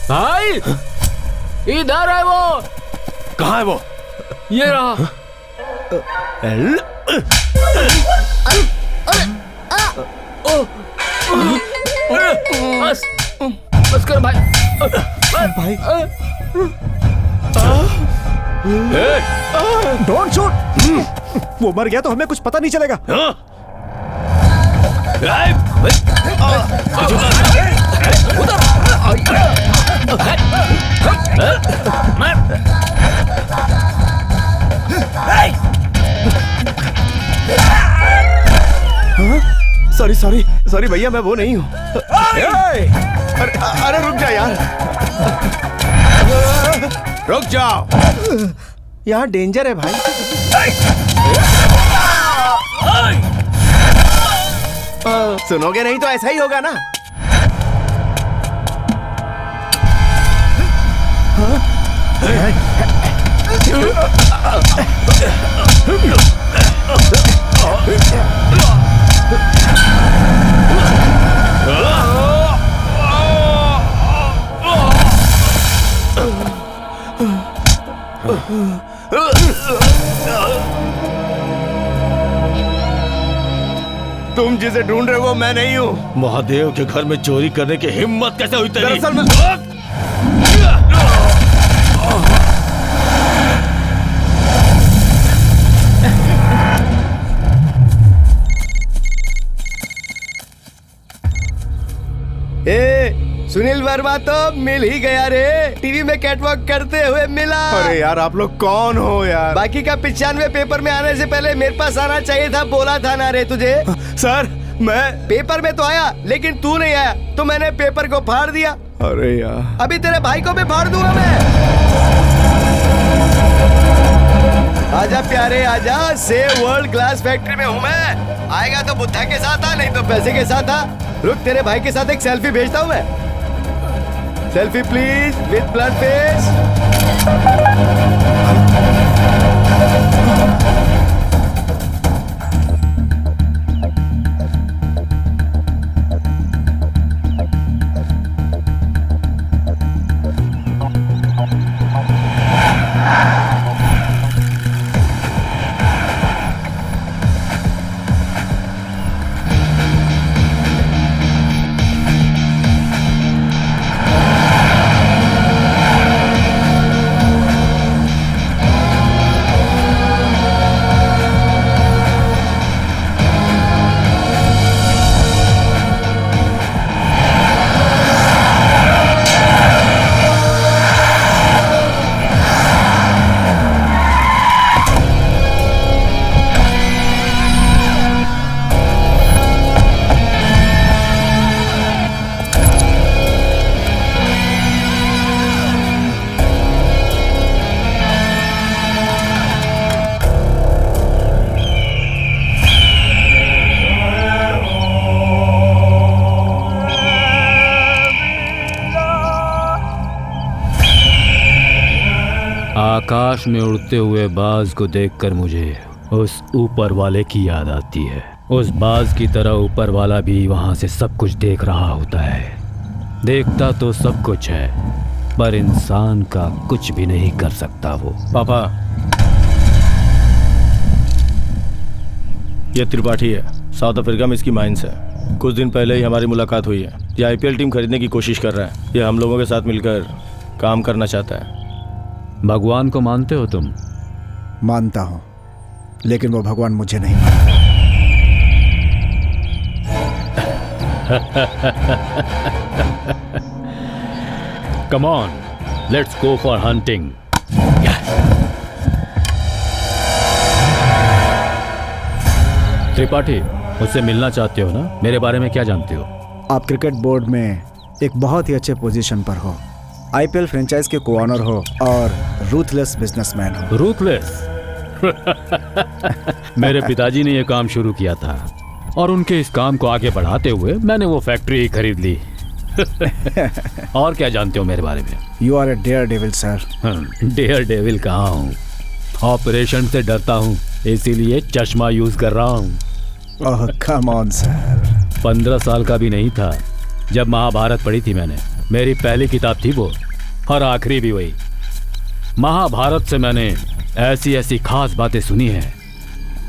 भाई इधर है वो। कहाँ है वो? ये रहा। बस बस कर भाई। भाई डोंट शूट। वो मर गया तो हमें कुछ पता नहीं चलेगा। सॉरी सॉरी सॉरी भैया, मैं वो नहीं हूँ। अरे रुक जा यार, रुक जाओ, यहाँ डेंजर है भाई। सुनोगे नहीं तो ऐसा ही होगा ना। तुम जिसे ढूंढ रहे हो मैं नहीं हूँ। महादेव के घर में चोरी करने की हिम्मत कैसे हुई तेरी? दरअसल मैं सुनील वर्मा तो मिल ही गया रे, टीवी में कैटवॉक करते हुए मिला। अरे यार आप लोग कौन हो यार? बाकी का 95 पेपर में आने से पहले मेरे पास आना चाहिए था, बोला था ना रे तुझे। सर मैं पेपर में तो आया लेकिन तू नहीं आया तो मैंने पेपर को फाड़ दिया। अरे यार अभी तेरे भाई को भी फाड़ दूंगा मैं। आजा प्यारे आजा, सेव वर्ल्ड क्लास फैक्ट्री में हूँ मैं। आएगा तो बुद्धा के साथ आ, नहीं तो पैसे के साथ आ। रुक तेरे भाई के साथ एक सेल्फी भेजता हूँ मैं। Selfie please with blood face. आकाश में उड़ते हुए बाज को देखकर मुझे उस ऊपर वाले की याद आती है। उस बाज की तरह ऊपर वाला भी वहां से सब कुछ देख रहा होता है। देखता तो सब कुछ है पर इंसान का कुछ भी नहीं कर सकता वो। पापा ये त्रिपाठी है, साउथ अफ्रीका में इसकी माइंस है। कुछ दिन पहले ही हमारी मुलाकात हुई है। ये आईपीएल टीम खरीदने की कोशिश कर रहा है। ये हम लोगों के साथ मिलकर काम करना चाहता है। भगवान को मानते हो तुम? मानता हूं लेकिन वो भगवान मुझे नहीं मानता। Come on, let's go for hunting. Tripathi मुझसे मिलना चाहते हो ना? मेरे बारे में क्या जानते हो? आप क्रिकेट बोर्ड में एक बहुत ही अच्छे पोजीशन पर हो। आईपीएल फ्रेंचाइज के को ऑनर हो और रूथलेस बिजनेसमैन हो। रूथलेस? मेरे पिताजी ने यह काम शुरू किया था और उनके इस काम को आगे बढ़ाते हुए मैंने वो फैक्ट्री ही खरीद ली। और क्या जानते हो मेरे बारे में? You are a daredevil sir. Daredevil कहाँ हूँ, ऑपरेशन से डरता हूँ इसीलिए चश्मा यूज कर रहा हूँ। ओह कम ऑन सर। 15 साल का भी नहीं था जब महाभारत पढ़ी थी मैंने। मेरी पहली किताब थी वो और आखिरी भी वही। महाभारत से मैंने ऐसी ऐसी खास बातें सुनी हैं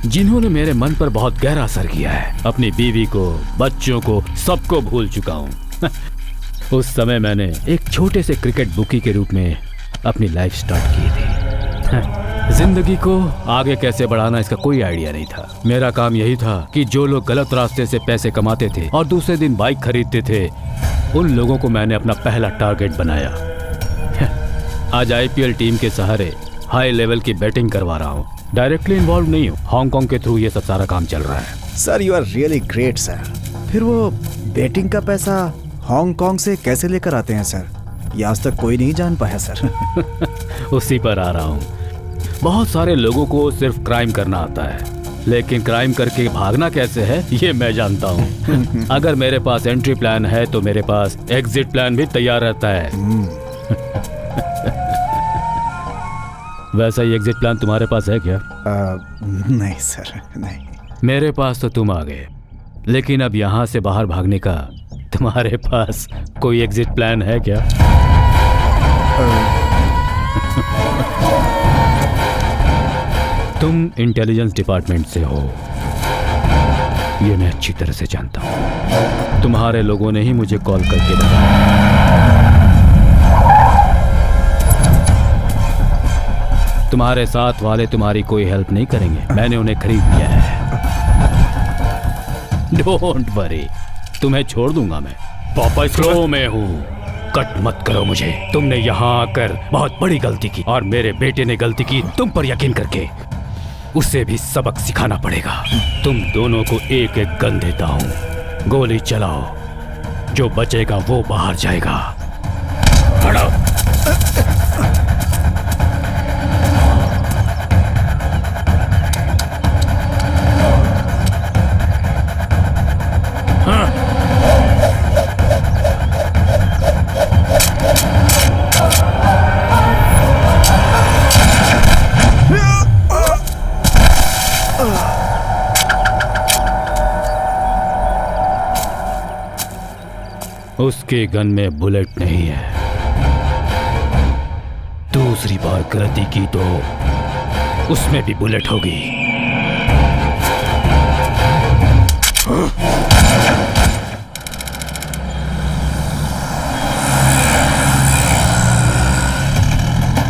जिन्होंने मेरे मन पर बहुत गहरा असर किया है। अपनी बीवी को, बच्चों को, सबको भूल चुका हूँ। उस समय मैंने एक छोटे से क्रिकेट बुकी के रूप में अपनी लाइफ स्टार्ट की थी। जिंदगी को आगे कैसे बढ़ाना इसका कोई आइडिया नहीं था। मेरा काम यही था कि जो लोग गलत रास्ते से पैसे कमाते थे और दूसरे दिन बाइक खरीदते थे, उन लोगों को मैंने अपना पहला टारगेट बनाया। आज आईपीएल टीम के सहारे हाई लेवल की बैटिंग करवा रहा हूँ। डायरेक्टली इन्वॉल्व नहीं हूँ, हांगकांग के थ्रू ये सब सारा काम चल रहा है। Sir you are really great sir. फिर वो बैटिंग का पैसा हांगकांग से कैसे लेकर आते हैं सर? ये आज तक कोई नहीं जान पाया सर। उसी पर आ रहा हूँ। बहुत सारे लोगों को सिर्फ क्राइम करना आता है, लेकिन क्राइम करके भागना कैसे है ये मैं जानता हूँ। अगर मेरे पास एंट्री प्लान है तो मेरे पास एग्जिट प्लान भी तैयार रहता है। वैसा ही एग्जिट प्लान तुम्हारे पास है क्या? नहीं सर, नहीं। मेरे पास तो तुम आ गए, लेकिन अब यहाँ से बाहर भागने का तुम्हारे पास कोई एग्जिट प्लान है क्या? तुम इंटेलिजेंस डिपार्टमेंट से हो, ये मैं अच्छी तरह से जानता हूँ। तुम्हारे लोगों ने ही मुझे कॉल करके बताया। तुम्हारे साथ वाले तुम्हारी कोई हेल्प नहीं करेंगे, मैंने उन्हें खरीद लिया है। डोंट वरी, तुम्हें छोड़ दूंगा मैं। पापा स्लो में हूँ, कट मत करो मुझे। तुमने यहाँ आकर बहुत बड़ी गलती की और मेरे बेटे ने गलती की तुम पर यकीन करके। उसे भी सबक सिखाना पड़ेगा। तुम दोनों को एक एक गन देता हूँ, गोली चलाओ, जो बचेगा वो बाहर जाएगा। खड़ा। उसके गन में बुलेट नहीं है। दूसरी बार गलती की तो उसमें भी बुलेट होगी।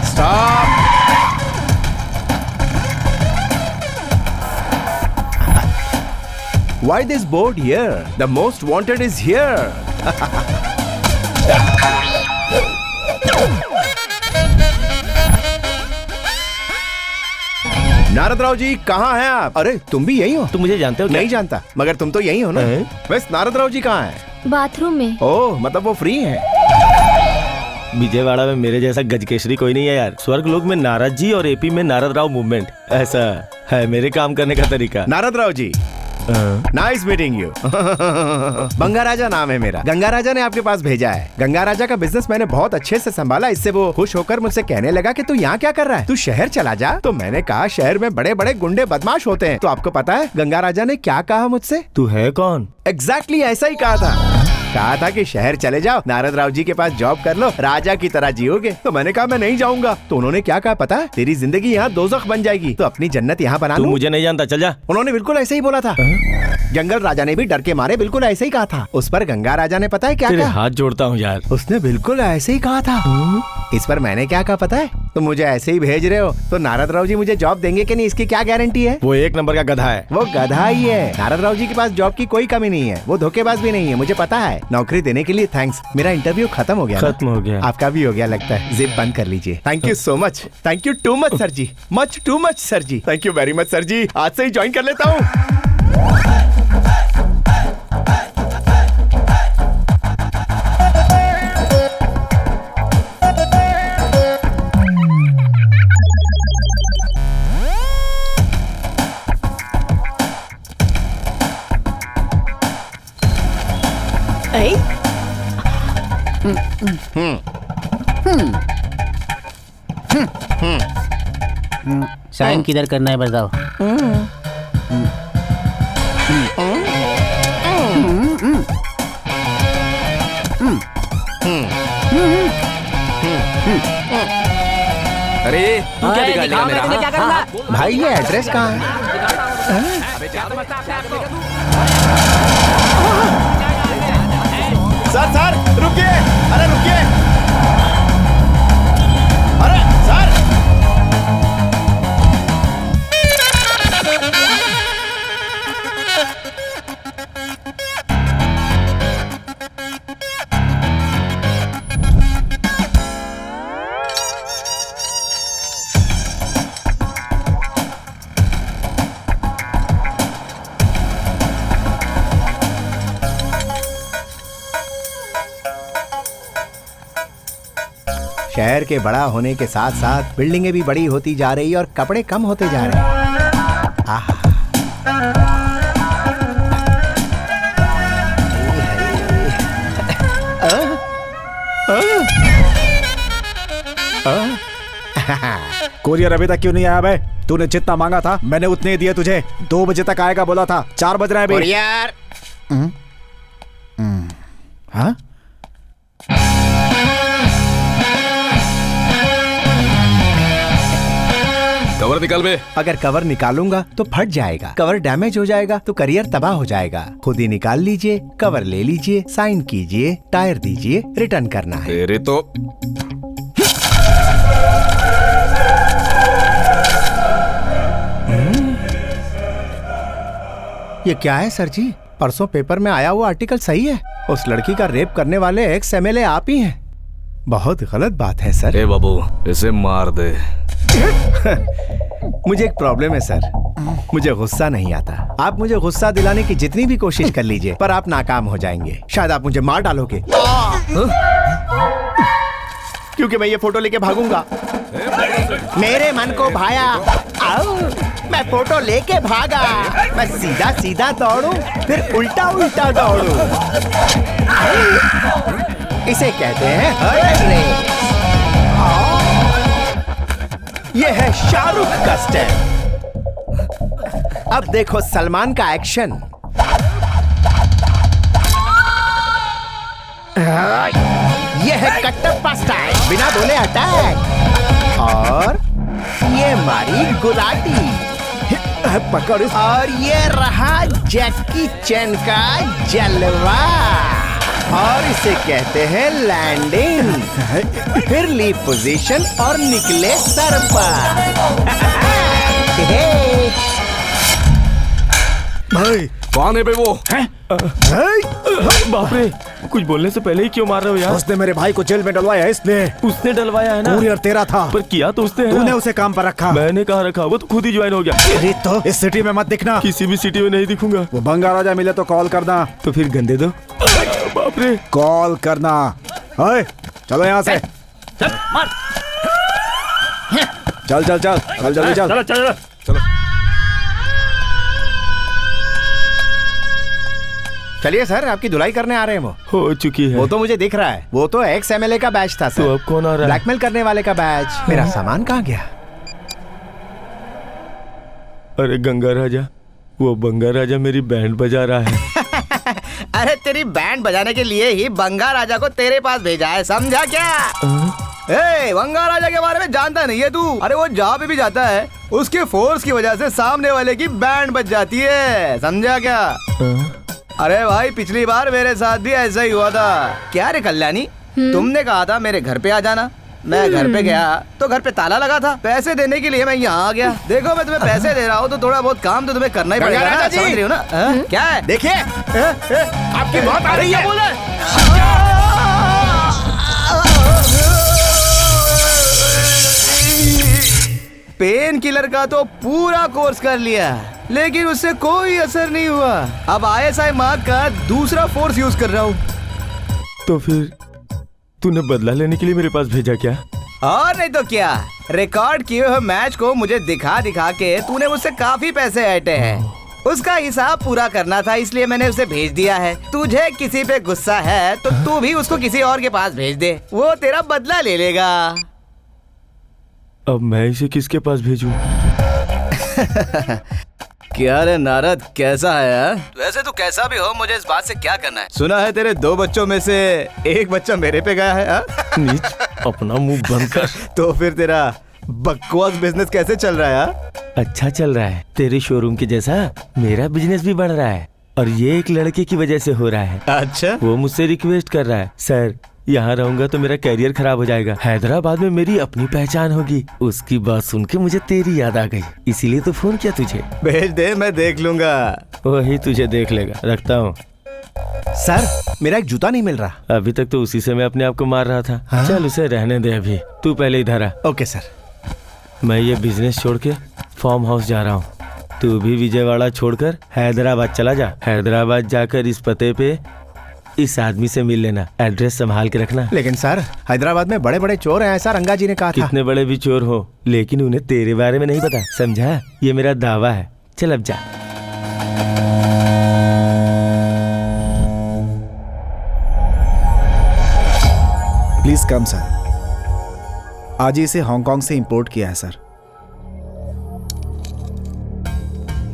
Stop! Why this board here? The most wanted is here. Narad Rao ji कहाँ हैं आप? अरे तुम भी यही हो? तुम मुझे जानते हो क्या? नहीं जानता, मगर तुम तो यही हो ना? वैसे नारद राव जी कहाँ हैं? बाथरूम में। ओह, मतलब वो फ्री हैं। विजयवाड़ा में मेरे जैसा गजकेशरी कोई नहीं है यार। स्वर्ग लोक में नारद जी और एपी में नारद राव मूवमेंट, ऐसा है मेरे काम करने का तरीका। Narad Rao ji, nice meeting you. Ganga राजा नाम है मेरा। गंगा राजा ने आपके पास भेजा है। गंगा राजा का बिजनेस मैंने बहुत अच्छे से संभाला। इससे वो खुश होकर मुझसे कहने लगा कि तू यहाँ क्या कर रहा है, तू शहर चला जा। तो मैंने कहा शहर में बड़े बड़े गुंडे बदमाश होते हैं। तो आपको पता है गंगा राजा ने क्या कहा मुझसे? तू है कौन? एग्जैक्टली ऐसा ही कहा था कि शहर चले जाओ, नारद राव जी के पास जॉब कर लो, राजा की तरह जियोगे। तो मैंने कहा मैं नहीं जाऊंगा। तो उन्होंने क्या कहा पता है? तेरी जिंदगी यहाँ दोज़ख बन जाएगी, तो अपनी जन्नत यहाँ बना तू लो। मुझे नहीं जानता, चल जा। उन्होंने बिल्कुल ऐसे ही बोला था। जंगल राजा ने भी डर के मारे बिल्कुल ऐसे ही कहा था। उस पर गंगा राजा ने पता है क्या तेरे कहा? हाथ जोड़ता हूँ यार। उसने बिल्कुल ऐसे ही कहा था। इस पर मैंने क्या कहा पता है? तुम मुझे ऐसे ही भेज रहे हो तो नारद राव जी मुझे जॉब देंगे कि नहीं, इसकी क्या गारंटी है? वो एक नंबर का गधा है। वो गधा ही है। नारद राव जी के पास जॉब की कोई कमी नहीं है। वो धोखेबाज भी नहीं है, मुझे पता है। नौकरी देने के लिए थैंक्स। मेरा इंटरव्यू खत्म हो गया। खत्म हो गया। आपका भी हो गया लगता है। जिप बंद कर लीजिए। Thank you so much. Thank you too much sir ji. Much too much sir ji. Thank you very much sir ji. आज से ही ज्वाइन कर लेता हूँ। साइन किधर करना है बताओ। अरे तू क्या बिगाड़ लिया मेरा? क्या करना? भाई ये एड्रेस कहाँ है? सर रुकिए, अरे रुकिए, अरे सर। शहर के बड़ा होने के साथ साथ बिल्डिंगें भी बड़ी होती जा रही और कपड़े कम होते जा रहे हैं। आहा। कोरियर अभी तक क्यों नहीं आया भाई? तूने जितना मांगा था मैंने उतने ही दिए तुझे। 2 बजे तक आएगा बोला था, 4 बज रहे हैं अभी। यार हाँ? कवर निकाल बे। अगर कवर निकालूंगा तो फट जाएगा, कवर डैमेज हो जाएगा तो करियर तबाह हो जाएगा। खुद ही निकाल लीजिए, कवर ले लीजिए, साइन कीजिए, टायर दीजिए, रिटर्न करना है। तेरे तो ये क्या है सर जी? परसों पेपर में आया हुआ आर्टिकल सही है? उस लड़की का रेप करने वाले एक्स एमएलए आप ही हैं। बहुत गलत बात है सर। ए बाबू, इसे मार दे। मुझे एक प्रॉब्लम है सर, मुझे गुस्सा नहीं आता। आप मुझे गुस्सा दिलाने की जितनी भी कोशिश कर लीजिए पर आप नाकाम हो जाएंगे। शायद आप मुझे मार डालोगे क्योंकि मैं ये फोटो लेके भागूंगा। मेरे मन को भाया, आओ, मैं फोटो लेके भागा। मैं सीधा सीधा दौड़ूं फिर उल्टा उल्टा दौड़ूं। इसे कहते हैं हर्ट रेस। ये है शाहरुख का स्टेप। अब देखो सलमान का एक्शन। ये है कटप्पा स्टाइल, बिना बोले अटैक। और ये मारी गुलाटी, पकड़। और ये रहा जैकी चैन का जलवा। और इसे कहते हैं लैंडिंग। फिर ली पोजीशन और निकले सर पर। भाई कौन है बे वो? बाप रे, कुछ बोलने से पहले ही क्यों मार रहे हो यार? उसने मेरे भाई को जेल में डलवाया है इसने। उसने डलवाया है ना? कोरियर तेरा था पर किया तो उसने है ना? तूने उसे काम पर रखा। मैंने कहाँ रखा? वो तो खुद ही ज्वाइन हो गया। अरे तो इस सिटी में मत दिखना। किसी भी सिटी में नहीं दिखूंगा। वो बंगा राजा मिले तो कॉल करना। तो फिर गंदे दो। बाप रे, कॉल करना। ओए, चलो यहाँ से। चल मार। चल चल चल चल जल्दी चल। चलो चलो चलो चलिए सर, आपकी धुलाई करने आ रहे हैं। वो हो चुकी है। वो तो मुझे दिख रहा है। वो तो एक्स एमएलए का बैच था सर। तो अब कौन आ रहा है? ब्लैकमेल करने वाले का बैच। मेरा सामान कहाँ गया? अरे गंगा राजा, वो बंगा राजा मेरी बैंड बजा रहा है। अरे तेरी बैंड बजाने के लिए ही बंगा राजा को तेरे पास भेजा है, समझा क्या? ए, बंगा राजा के बारे में जानता नहीं है तू? अरे वो जहाँ पे भी जाता है उसके फोर्स की वजह से सामने वाले की बैंड बज जाती है, समझा क्या? अरे भाई, पिछली बार मेरे साथ भी ऐसा ही हुआ था। क्या रे कल्याणी, तुमने कहा था मेरे घर पे आ जाना। मैं घर पे गया तो घर पे ताला लगा था। पैसे देने के लिए मैं यहाँ आ गया। देखो मैं तुम्हें पैसे दे रहा हूँ तो थोड़ा बहुत काम तो तुम्हें करना ही पड़ेगा ना, समझ रही हो ना? क्या है? देखिए आपकी मौत आ रही है। पेन किलर का तो पूरा कोर्स कर लिया लेकिन उससे कोई असर नहीं हुआ। अब ISI मार्क का दूसरा फोर्स यूज कर रहा हूँ। तो फिर तूने बदला लेने के लिए मेरे पास भेजा क्या? और नहीं तो क्या, रिकॉर्ड किए हुए मैच को मुझे दिखा दिखा के तूने मुझसे काफी पैसे ऐंठे हैं। उसका हिसाब पूरा करना था, इसलिए मैंने उसे भेज दिया है। तुझे किसी पे गुस्सा है तो तू भी उसको किसी और के पास भेज दे, वो तेरा बदला ले लेगा। अब मैं इसे किसके पास भेजूं? क्या रे नारद, कैसा है यार? वैसे तू कैसा भी हो, मुझे इस बात से क्या करना है? सुना है तेरे 2 बच्चों में से एक बच्चा मेरे पे गया है। नीच, अपना मुंह बंद कर। तो फिर तेरा बकवास बिजनेस कैसे चल रहा है यार? अच्छा चल रहा है, तेरे शोरूम के जैसा मेरा बिजनेस भी बढ़ रहा है, और ये एक लड़के की वजह से हो रहा है। अच्छा, वो मुझसे रिक्वेस्ट कर रहा है, सर यहाँ रहूंगा तो मेरा करियर खराब हो जाएगा, हैदराबाद में मेरी अपनी पहचान होगी। उसकी बात सुन के मुझे तेरी याद आ गई, इसीलिए तो फोन किया तुझे। भेज दे, मैं देख लूंगा। वही तुझे देख लेगा, रखता हूँ। सर, मेरा एक जूता नहीं मिल रहा। अभी तक तो उसी से मैं अपने आप को मार रहा था। हाँ? चल उसे रहने दे, अभी तू पहले इधर आ। Okay sir. मैं ये बिजनेस छोड़ के फार्म हाउस जा रहा हूँ, तू भी विजयवाड़ा छोड़कर हैदराबाद चला जा। हैदराबाद जाकर इस पते पे इस आदमी से मिल लेना, एड्रेस संभाल के रखना। लेकिन सर, हैदराबाद में बड़े बड़े चोर हैं, ऐसा रंगा जी ने कहा था। कितने बड़े भी चोर हो, लेकिन उन्हें तेरे बारे में नहीं पता, समझा? ये मेरा दावा है। चल अब जा। Please come sir. आज ही इसे हांगकांग से इंपोर्ट किया है सर।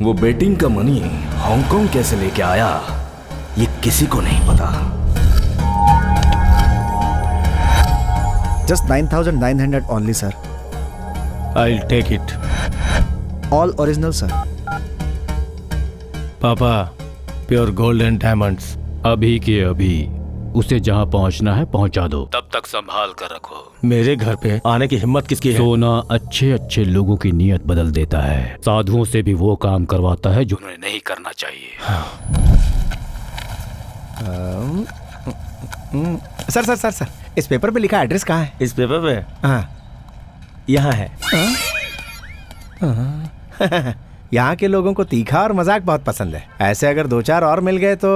वो बेटिंग का मनी हांगकांग कैसे लेके आया, ये किसी को नहीं पता। Just 9,900 only sir. I'll take it. All original sir. पापा, प्योर गोल्ड एंड डायमंड्स। अभी के अभी उसे जहाँ पहुँचना है पहुँचा दो, तब तक संभाल कर रखो। मेरे घर पे आने की हिम्मत किसकी है? सोना अच्छे अच्छे लोगों की नीयत बदल देता है, साधुओं से भी वो काम करवाता है जो उन्हें नहीं करना चाहिए। सर सर सर सर, इस पेपर पे लिखा एड्रेस कहाँ है? इस पेपर पे? हाँ। यहाँ है। यहाँ के लोगों को तीखा और मजाक बहुत पसंद है। ऐसे अगर 2-4 और मिल गए तो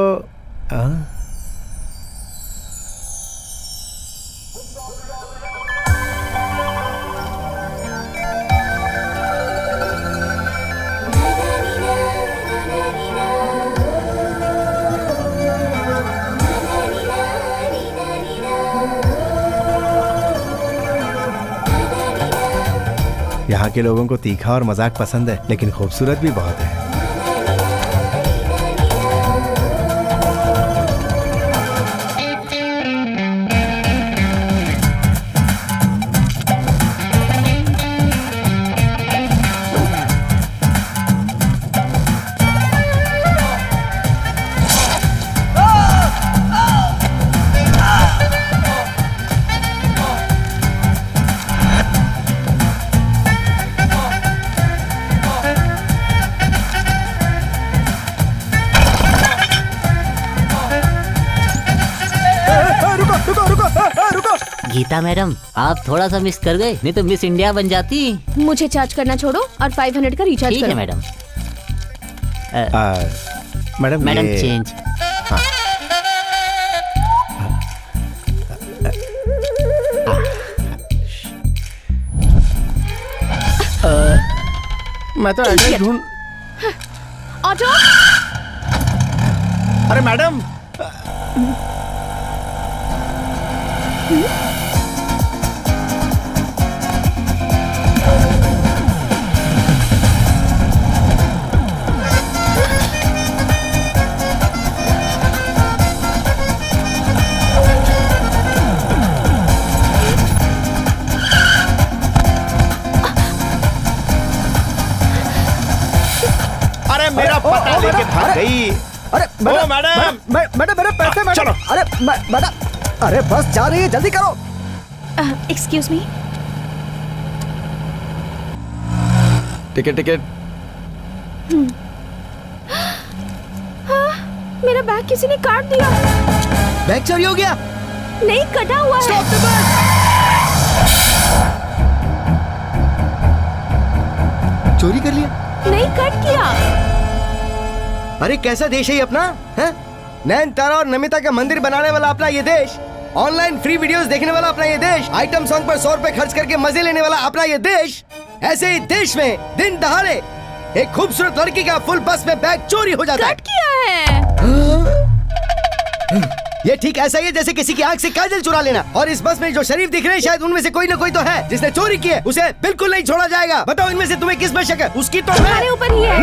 यहाँ के लोगों को तीखा और मजाक पसंद है, लेकिन खूबसूरत भी बहुत है। गीता मैडम, आप थोड़ा सा मिस कर गए, नहीं तो मिस इंडिया बन जाती। मुझे चार्ज करना छोड़ो और 500 का रिचार्ज ठीक करो। है मैडम। मैडम मैडम ये- चेंज। मैं तो एड्रेस ढूंढ। ऑटो। अरे मैडम, अरे मेरा पता लेके भाग गई। अरे ओ मैडम, मैडम मेरे पैसे मैडम। चलो। अरे मैडम, अरे बस जा रही है, जल्दी करो। Excuse me. Ticket ticket. मेरा बैग किसी ने काट दिया। बैग चोरी हो गया। नहीं, कटा हुआ है। चोरी कर लिया? नहीं, कट किया। अरे कैसा देश है ये अपना, है? नैन तारा और नमिता का मंदिर बनाने वाला अपना ये देश, ऑनलाइन फ्री वीडियोस देखने वाला अपना ये देश, आइटम सॉन्ग पर 100 रुपए खर्च करके मजे लेने वाला अपना ये देश। ऐसे ही देश में दिन दहाड़े एक खूबसूरत लड़की का फुल बस में बैग चोरी हो जाता है। कट किया है। ये ठीक ऐसा ही है जैसे किसी की आंख से काजल चुरा लेना। और इस बस में जो शरीफ दिख रहे हैं शायद उनमें से कोई ना कोई तो है जिसने चोरी की है। उसे बिल्कुल नहीं छोड़ा जाएगा। बताओ इनमें से तुम्हें किस में शक है? उसकी तो तुम्हारे ऊपर ही है।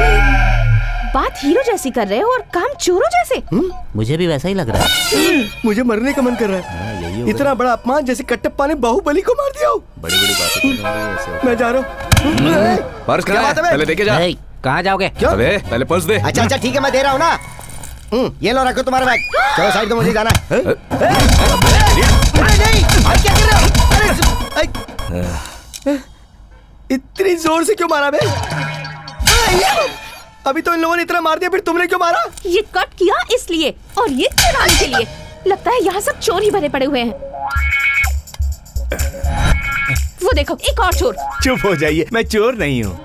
बात हीरो जैसी कर रहे हो और काम चोरों जैसे। मुझे भी वैसा ही लग रहा है। मुझे मरने का मन कर रहा है। इतना बड़ा अपमान जैसे कटप्पा ने बाहुबली को मार दिया हो। बड़ी बड़ी बातें मैं जा रहा हूँ। पर्स क्या बात है बे? पहले लेके जा। कहाँ जाओगे? क्यों? अबे पहले पर्स दे। अच्छा अच्छा ठीक है मैं दे रहा हूँ ना। ये लो रखो तुम्हारा बैग। चलो साइड तो मुझे जाना है। नहीं आप क्या कर रहे हो? इतनी जोर से क्यों मारा बे? अभी तो इन लोगों ने इतना मार दिया फिर तुमने क्यों मारा? ये कट किया इसलिए और ये चुराने के लिए। लगता है यहाँ सब चोर ही भरे पड़े हुए हैं। वो देखो एक और चोर। चुप हो जाइए, मैं चोर नहीं हूँ।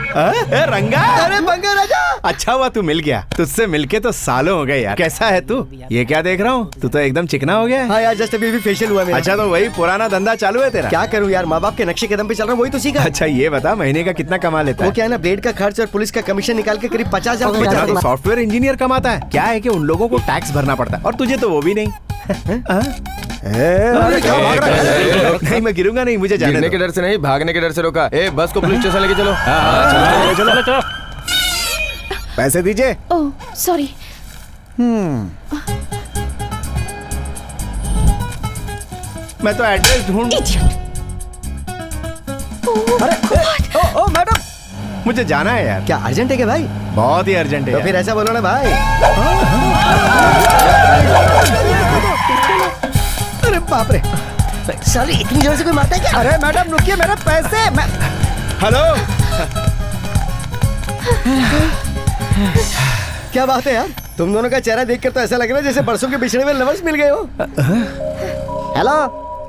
रंगा, अरे बंगा राजा, अच्छा हुआ तू मिल गया। तुझसे मिलके तो सालों हो गए यार। कैसा है तू? ये क्या देख रहा हूँ? तू तो एकदम चिकना हो गया है। हाँ यार जस्ट अभी भी फेशियल हुआ मेरा। अच्छा तो वही पुराना धंधा चालू है तेरा? क्या करूँ यार, माँ बाप के नक्शे कदम पे चल रहा हूँ, वही तो सीखा। अच्छा ये बता महीने का कितना कमा लेता वो है? क्या है ना, ब्लेड का खर्च और पुलिस का कमीशन निकाल के करीब 50,000 इतना तो सॉफ्टवेयर इंजीनियर कमाता है। क्या है कि उन लोगों को टैक्स भरना पड़ता है और तुझे तो वो भी नहीं। अरे क्या भाग रहा है? नहीं मैं गिरूंगा नहीं, मुझे जाने गिरने दो। के डर से नहीं, भागने के डर से रोका। ए बस को पुलिस स्टेशन लेके चलो। चलो चलो। पैसे दीजिए। Oh sorry. मैं तो एड्रेस ढूंढ। ओ मैडम, मुझे जाना है यार। क्या अर्जेंट है क्या भाई? बहुत ही अर्जेंट है तो यार। फिर ऐसा बोलो ना भाई। अरे बाप रे, साली इतनी जोर से कोई मारता है क्या? अरे मैडम रुकिए, मेरे पैसे। हेलो। क्या बात है यार, तुम दोनों का चेहरा देखकर तो ऐसा लग रहा है जैसे बरसों के बिछड़े हुए लवर्स मिल गए हो। हेलो,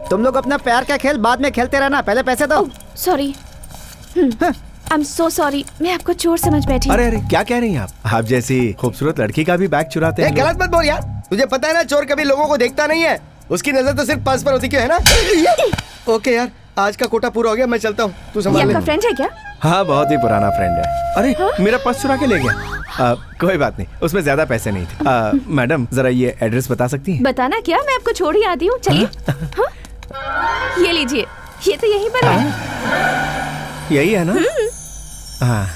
तुम लोग अपना प्यार का खेल बाद में खेलते रहना, पहले पैसे दो। Sorry. I am so sorry, मैं आपको चोर समझ बैठी। अरे अरे क्या कह रही हैं आप जैसी खूबसूरत लड़की का भी बैग चुराते हैं। गलत मत बोल यार, तुझे पता है ना चोर कभी लोगों को देखता नहीं है, उसकी नजर तो सिर्फ पर्स पर होती क्यों है ना। ओके यार, आज का कोटा पूरा हो गया, मैं चलता हूँ, तू ये संभाल ले। आपका फ्रेंड है क्या? हाँ बहुत ही पुराना फ्रेंड है। अरे मेरा पर्स चुरा के ले गया। कोई बात नहीं, उसमें ज्यादा पैसे नहीं थे। मैडम जरा ये एड्रेस बता सकती हैं? बताना क्या, मैं आपको छोड़ ही आती हूँ। चलिए। ये लीजिए, ये तो यहीं पर है। यही है ना? हाँ।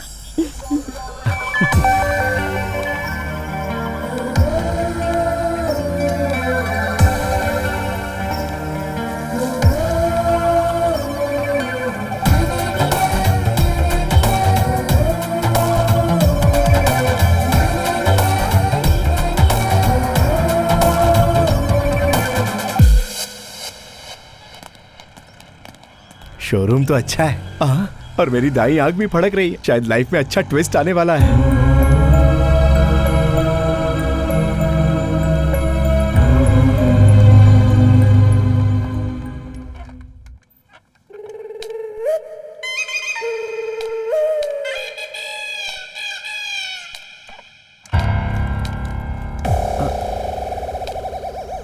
शोरूम तो अच्छा है। और मेरी दाई आंख भी फड़क रही है, शायद लाइफ में अच्छा ट्विस्ट आने वाला है।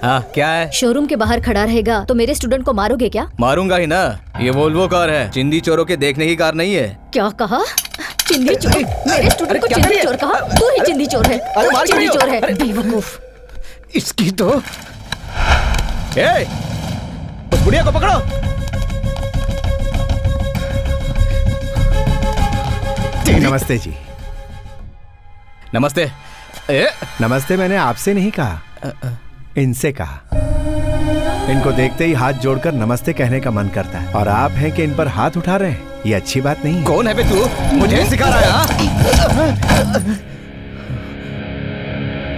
हाँ क्या है? शोरूम के बाहर खड़ा रहेगा तो मेरे स्टूडेंट को मारोगे क्या? मारूंगा ही ना, ये वोल्वो कार है, चिंदी चोरों के देखने की कार नहीं है। क्या कहा? चिंदी चोर? मेरे स्टूडेंट को चिंदी चोर कहा? तू ही चिंदी चोर है, तू ही चिंदी चोर है, बेवकूफ। इसकी तो उस बुढ़िया को पकड़ो। नमस्ते जी। नमस्ते। नमस्ते मैंने आपसे नहीं कहा, इनसे कहा। इनको देखते ही हाथ जोड़कर नमस्ते कहने का मन करता है और आप हैं कि इन पर हाथ उठा रहे हैं, ये अच्छी बात नहीं है। कौन है बे तू? मुझे सिखा रहा है?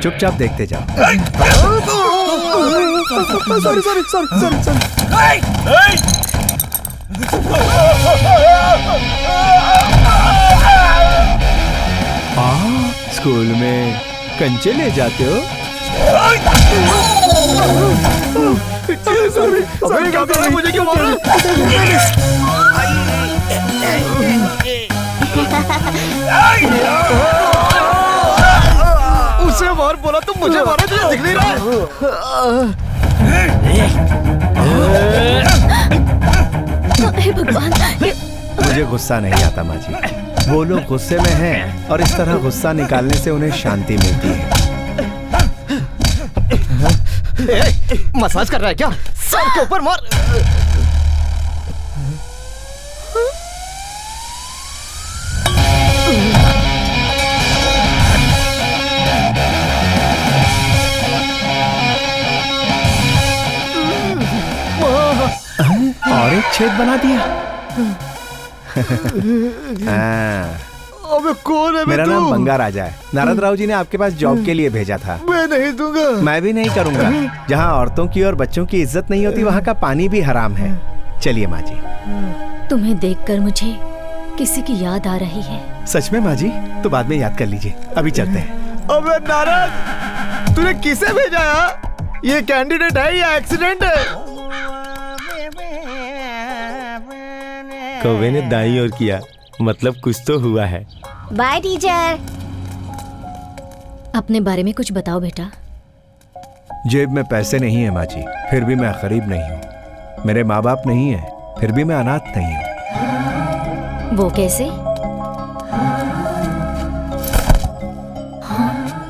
चुपचाप देखते जाओ। स्कूल में कंचे ले जाते हो? मुझे क्यों मारा? उसे मार बोला तुम मुझे मारा, तुझे दिख नहीं रहा? हे भगवान। मुझे गुस्सा नहीं आता माँ जी, वो लोग गुस्से में हैं और इस तरह गुस्सा निकालने से उन्हें शांति मिलती है। मसाज कर रहा है क्या? सर के ऊपर मार। और एक छेद बना दिया। अबे कौन है? मेरा नाम बंगा राजा है। नारद राव जी ने आपके पास जॉब के लिए भेजा था। मैं नहीं दूंगा। मैं भी नहीं करूंगा। जहाँ औरतों की और बच्चों की इज्जत नहीं होती वहाँ का पानी भी हराम है। चलिए माँ जी। तुम्हें देखकर मुझे किसी की याद आ रही है। सच में माँ जी? तो बाद में याद कर लीजिए, अभी चलते हैं। अबे नारद, तूने किसे भेजा है? ये कैंडिडेट है या एक्सीडेंट है? कौवे ने दाईं ओर किया, मतलब कुछ तो हुआ है। Bye teacher. अपने बारे में कुछ बताओ बेटा। जेब में पैसे नहीं है माँ जी, फिर भी मैं गरीब नहीं हूँ। मेरे माँ बाप नहीं है, फिर भी मैं अनाथ नहीं हूँ। वो कैसे?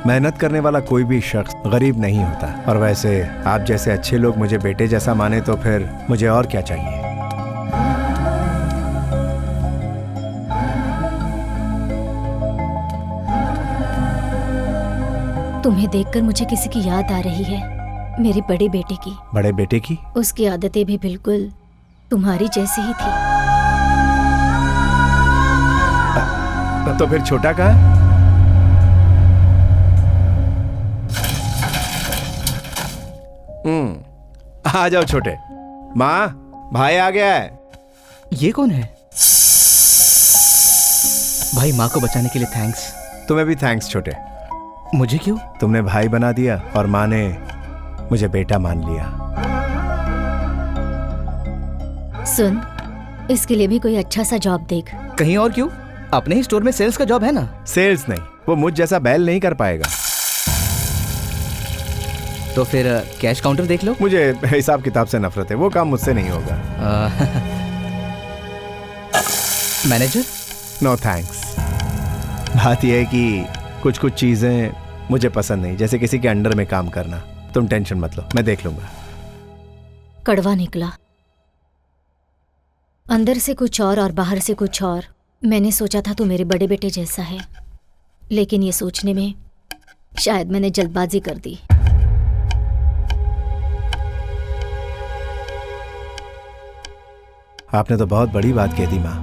मेहनत करने वाला कोई भी शख्स गरीब नहीं होता। और वैसे आप जैसे अच्छे लोग मुझे बेटे जैसा माने तो फिर मुझे और क्या चाहिए। तुम्हें देखकर मुझे किसी की याद आ रही है, मेरे बड़े बेटे की। बड़े बेटे की? उसकी आदतें भी बिल्कुल तुम्हारी जैसी ही थी। तो फिर छोटा कहाँ? आ जाओ छोटे। माँ, भाई आ गया है। ये कौन है? भाई, माँ को बचाने के लिए थैंक्स। तुम्हें भी थैंक्स छोटे। मुझे क्यों? तुमने भाई बना दिया और माँ ने मुझे बेटा मान लिया। सुन, इसके लिए भी कोई अच्छा सा जॉब देख। कहीं और क्यों? अपने ही स्टोर में सेल्स का जॉब है ना। सेल्स नहीं, वो मुझ जैसा बैल नहीं कर पाएगा। तो फिर कैश काउंटर देख लो। मुझे हिसाब किताब से नफरत है, वो काम मुझसे नहीं होगा। मैनेजर? No thanks. बात यह है कि कुछ कुछ चीजें मुझे पसंद नहीं, जैसे किसी के अंडर में काम करना। तुम टेंशन मत लो, मैं देख लूंगा। कड़वा निकला, अंदर से कुछ और बाहर से कुछ और। मैंने सोचा था तू मेरे बड़े बेटे जैसा है, लेकिन ये सोचने में शायद मैंने जल्दबाजी कर दी। आपने तो बहुत बड़ी बात कह दी माँ।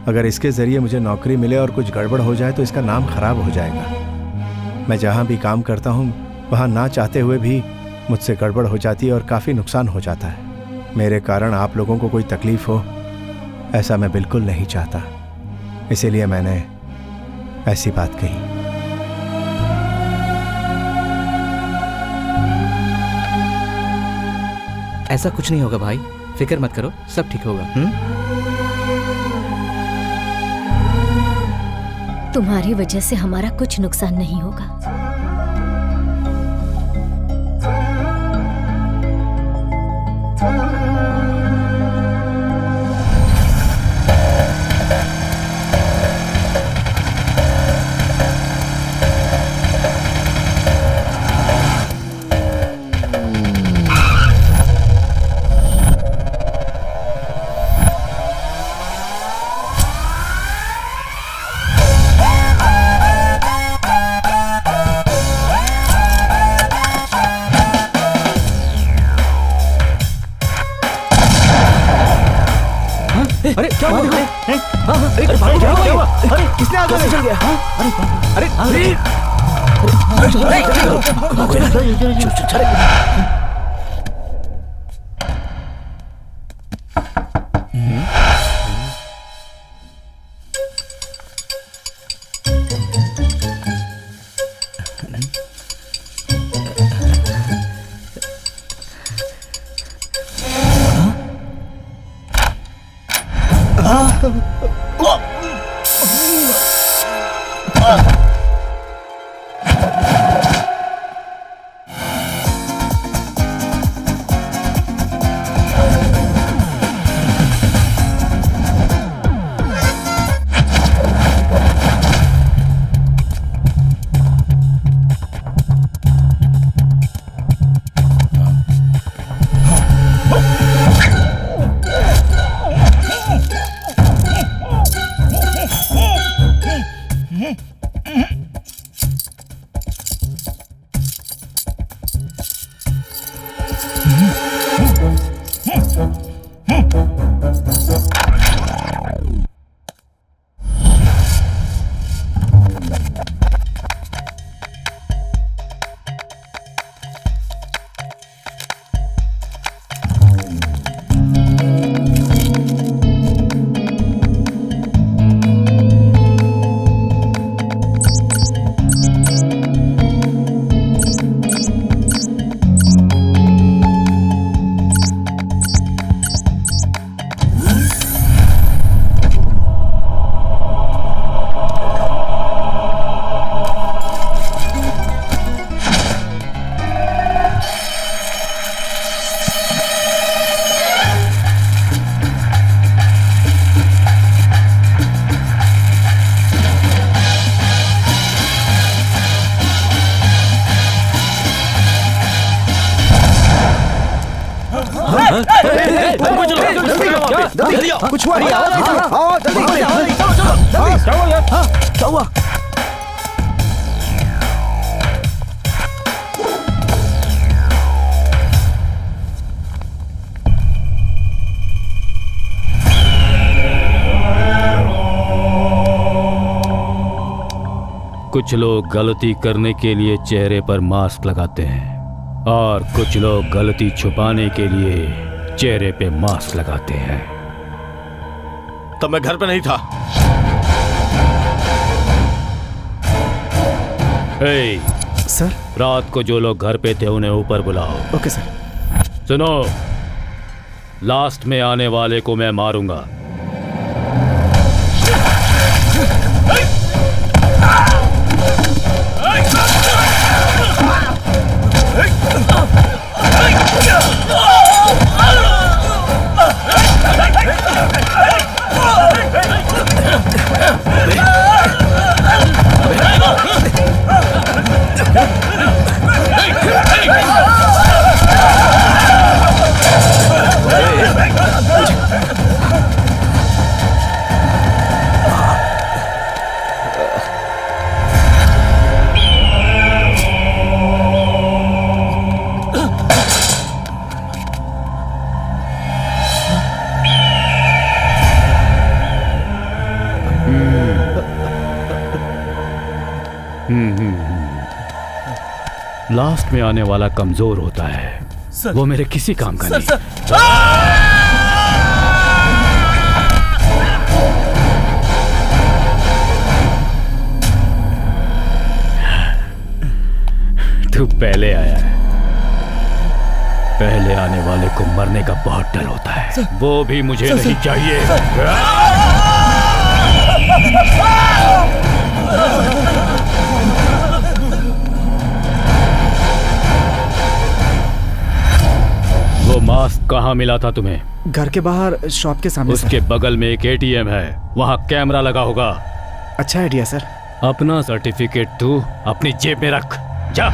अगर इसके जरिए मुझे नौकरी मिले और कुछ गड़बड़ हो जाए तो इसका नाम खराब हो जाएगा। मैं जहाँ भी काम करता हूँ वहाँ ना चाहते हुए भी मुझसे गड़बड़ हो जाती है और काफ़ी नुकसान हो जाता है। मेरे कारण आप लोगों को कोई तकलीफ हो, ऐसा मैं बिल्कुल नहीं चाहता। इसीलिए मैंने ऐसी बात कही। ऐसा कुछ नहीं होगा भाई, फिक्र मत करो, सब ठीक होगा। तुम्हारी वजह से हमारा कुछ नुकसान नहीं होगा। अरे क्या हुआ? अरे क्या हुआ? अरे किसने आग चल गया? अरे अरे कुछ हुआ नहीं? आओ जल्दी, क्या हुआ यार? क्या हुआ? कुछ लोग गलती करने के लिए चेहरे पर मास्क लगाते हैं और कुछ लोग गलती छुपाने के लिए चेहरे पे मास्क लगाते हैं। तब मैं घर पे नहीं था। सर, रात को जो लोग घर पे थे उन्हें ऊपर बुलाओ। Okay sir. सुनो, लास्ट में आने वाले को मैं मारूंगा। लास्ट में आने वाला कमजोर होता है। वो मेरे किसी काम का नहीं। तू पहले आया है। पहले आने वाले को मरने का बहुत डर होता है। वो भी मुझे नहीं चाहिए। वो मास्क कहाँ मिला था तुम्हें? घर के बाहर शॉप के सामने। उसके बगल में एक एटीएम है, वहाँ कैमरा लगा होगा। अच्छा आइडिया सर। अपना सर्टिफिकेट तू अपनी जेब में रख, जा।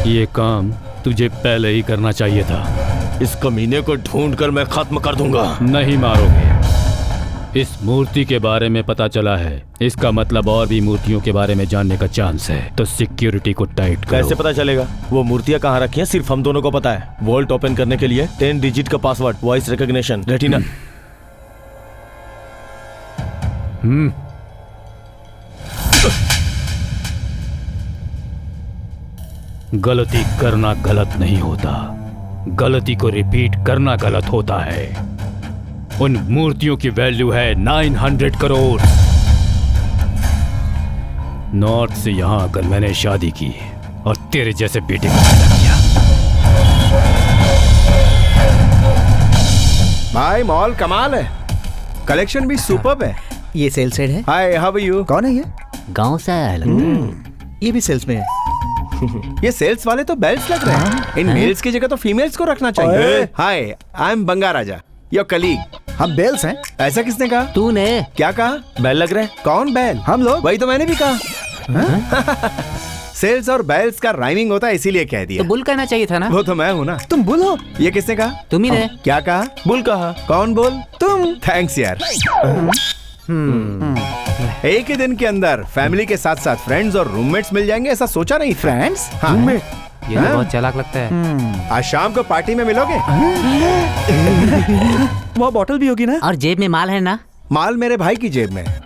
ये काम तुझे पहले ही करना चाहिए था। इस कमीने को ढूंढकर मैं खत्म कर दूंगा। नहीं मारोगे। इस मूर्ति के बारे में पता चला है, इसका मतलब और भी मूर्तियों के बारे में जानने का चांस है, तो सिक्योरिटी को टाइट करो। कैसे पता चलेगा? वो मूर्तियां कहाँ रखी हैं सिर्फ हम दोनों को पता है। वॉल्ट ओपन करने के लिए 10 डिजिट का पासवर्ड, वॉइस रिकॉग्निशन, रेटिना। गलती करना गलत नहीं होता, गलती को रिपीट करना गलत होता है। उन मूर्तियों की वैल्यू है 900 करोड़। नॉर्थ से यहां आकर मैंने शादी की और तेरे जैसे बेटे को पैदा किया। भाई मॉल कमाल है, कलेक्शन भी सुपर्ब है। ये सेल्स हेड है। हाय, हाउ आर यू? कौन है ये? गांव से आया है लगता ये भी सेल्स में है। ये सेल्स वाले तो बेल्ट्स लग रहे हैं। इन मेल्स की जगह तो फीमेल्स को रखना चाहिए। Hi, I am Banga Raja, your colleague. हम बेल्स हैं। ऐसा किसने कहा? तूने। क्या कहा? बैल लग रहे हैं। कौन बैल? हम लोग। वही तो मैंने भी कहा। सेल्स और बैल्स का राइमिंग होता है, इसीलिए कह दिया। तो बुल कहना चाहिए था ना। वो तो मैं हूँ ना। तुम बुल हो? ये किसने कहा? तुम ही ने। क्या कहा? बुल कहा। कौन बोल? तुम। थैंक्स यार। एक ही दिन के अंदर फैमिली के साथ साथ फ्रेंड्स और रूममेट्स मिल जाएंगे, ऐसा सोचा नहीं। फ्रेंड्स? हाँ। ये तो बहुत चालाक लगता है। आज शाम को पार्टी में मिलोगे? वो बॉटल भी होगी ना? और जेब में माल है ना? माल मेरे भाई की जेब में है।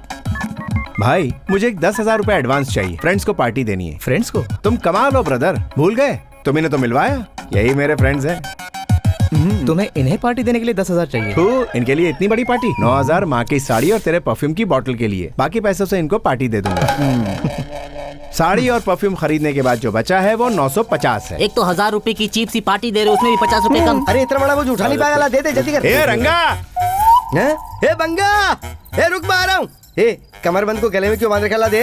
भाई मुझे 10,000 रुपए एडवांस चाहिए, फ्रेंड्स को पार्टी देनी है। फ्रेंड्स को? तुम कमा लो ब्रदर, भूल गए? तुम्हें तो मिलवाया, यही मेरे फ्रेंड्स हैं। तुम्हें इन्हें पार्टी देने के लिए 10,000 चाहिए? तो इनके लिए इतनी बड़ी पार्टी? 9,000 माँ की साड़ी और तेरे परफ्यूम की बोतल के लिए, बाकी पैसों से इनको पार्टी दे दूंगा। साड़ी और परफ्यूम खरीदने के बाद जो बचा है वो 950 है। एक तो 1,000 रुपए की चीप सी पार्टी दे रहे, उसमें भी 50 रुपए कम। अरे इतना बड़ा बोझ उठा नहीं पाया, दे दे जल्दी कर। ए रंगा, ए बंगा, ए रुक, मैं आ रहा हूँ। ए कमरबंद को गले में क्यों बांध रखा? ला दे।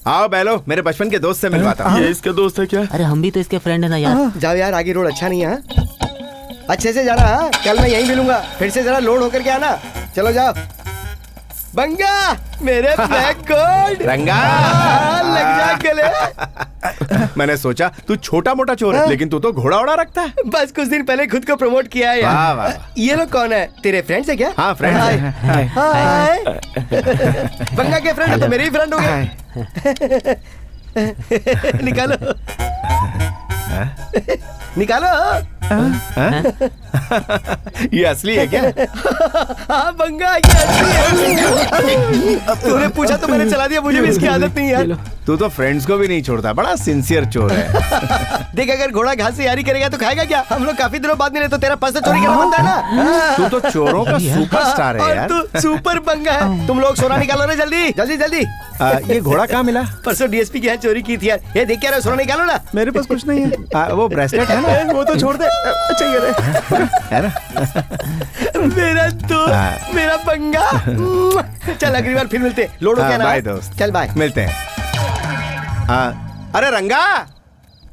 आओ बैलो, मेरे बचपन के दोस्त से मिलवाता हूँ। ये इसका दोस्त है क्या? अरे हम भी तो इसके फ्रेंड है ना यार। जाओ यार, आगे रोड अच्छा नहीं है। अच्छे से जाना। हाँ, कल मैं यहीं मिलूंगा, फिर से जरा लोड होकर के आना। चलो जाओ। बंगा, मेरे ब्लैक गोल्ड। रंगा, लग जा गले। मैंने सोचा तू छोटा मोटा चोर है, लेकिन तू तो घोड़ा ओड़ा रखता है। बस कुछ दिन पहले खुद को प्रमोट किया है वाह, वाह। यार। ये लोग कौन है? तेरे फ्रेंड्स है क्या? हाँ फ्रेंड्स हैं। हाय। बंगा के फ्रेंड तो मेरे ही फ्रेंड हो गए। निकालो निकालो। ये असली है क्या? हाँ बंगा, ये असली है। तूने पूछा तो मैंने चला दिया, मुझे भी इसकी आदत नहीं है। तू तो फ्रेंड्स को भी नहीं छोड़ता, बड़ा सिंसियर चोर है। देख, अगर घोड़ा घास से यारी करेगा तो खाएगा क्या? हम लोग काफी दिनों बाद मिले, तो तेरा पर्स चोरी करना बनता है ना। तू तो चोरों का सुपरस्टार है और यार। तू सुपर बंगा है। तुम लोग सोना निकालो रे, जल्दी जल्दी जल्दी। ये घोड़ा कहाँ मिला? परसों डीएसपी के यहाँ चोरी की थी यार। ये देख क्या रहे हो? सोना निकालो ना। मेरे पास कुछ नहीं है। वो ब्रेसलेट है ना? वो तो छोड़ दे। अच्छा ये है ना? मेरा दोस्त, मेरा बंगा। चल अगली बार फिर मिलते। लोड हो गया ना? बाय दोस्त। चल बाय। मिलते हैं। अरे रंगा।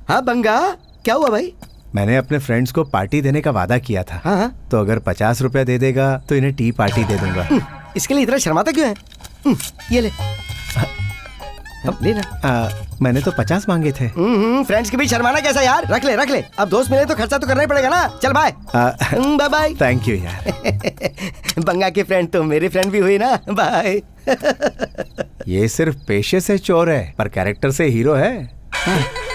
हाँ बंगा, क्या हुआ भाई? मैंने अपने फ्रेंड्स को पार्टी देने का वादा किया था। हाँ। तो अगर 50 रुपया दे देगा तो इन्हें टी पार्टी दे दूंगा। इसके लिए इतना शर्माता क्यों है? ये ले। अब ले ना। मैंने तो 50 मांगे थे। फ्रेंड्स के भी शर्माना कैसा यार? रख ले रख ले। अब दोस्त मिले तो खर्चा तो करना ही पड़ेगा ना। चल bye. Bye bye. Thank you यार। बंगा के फ्रेंड तो मेरे फ्रेंड भी हुई ना। बाय। ये सिर्फ पेशे से चोर है, पर कैरेक्टर से हीरो है।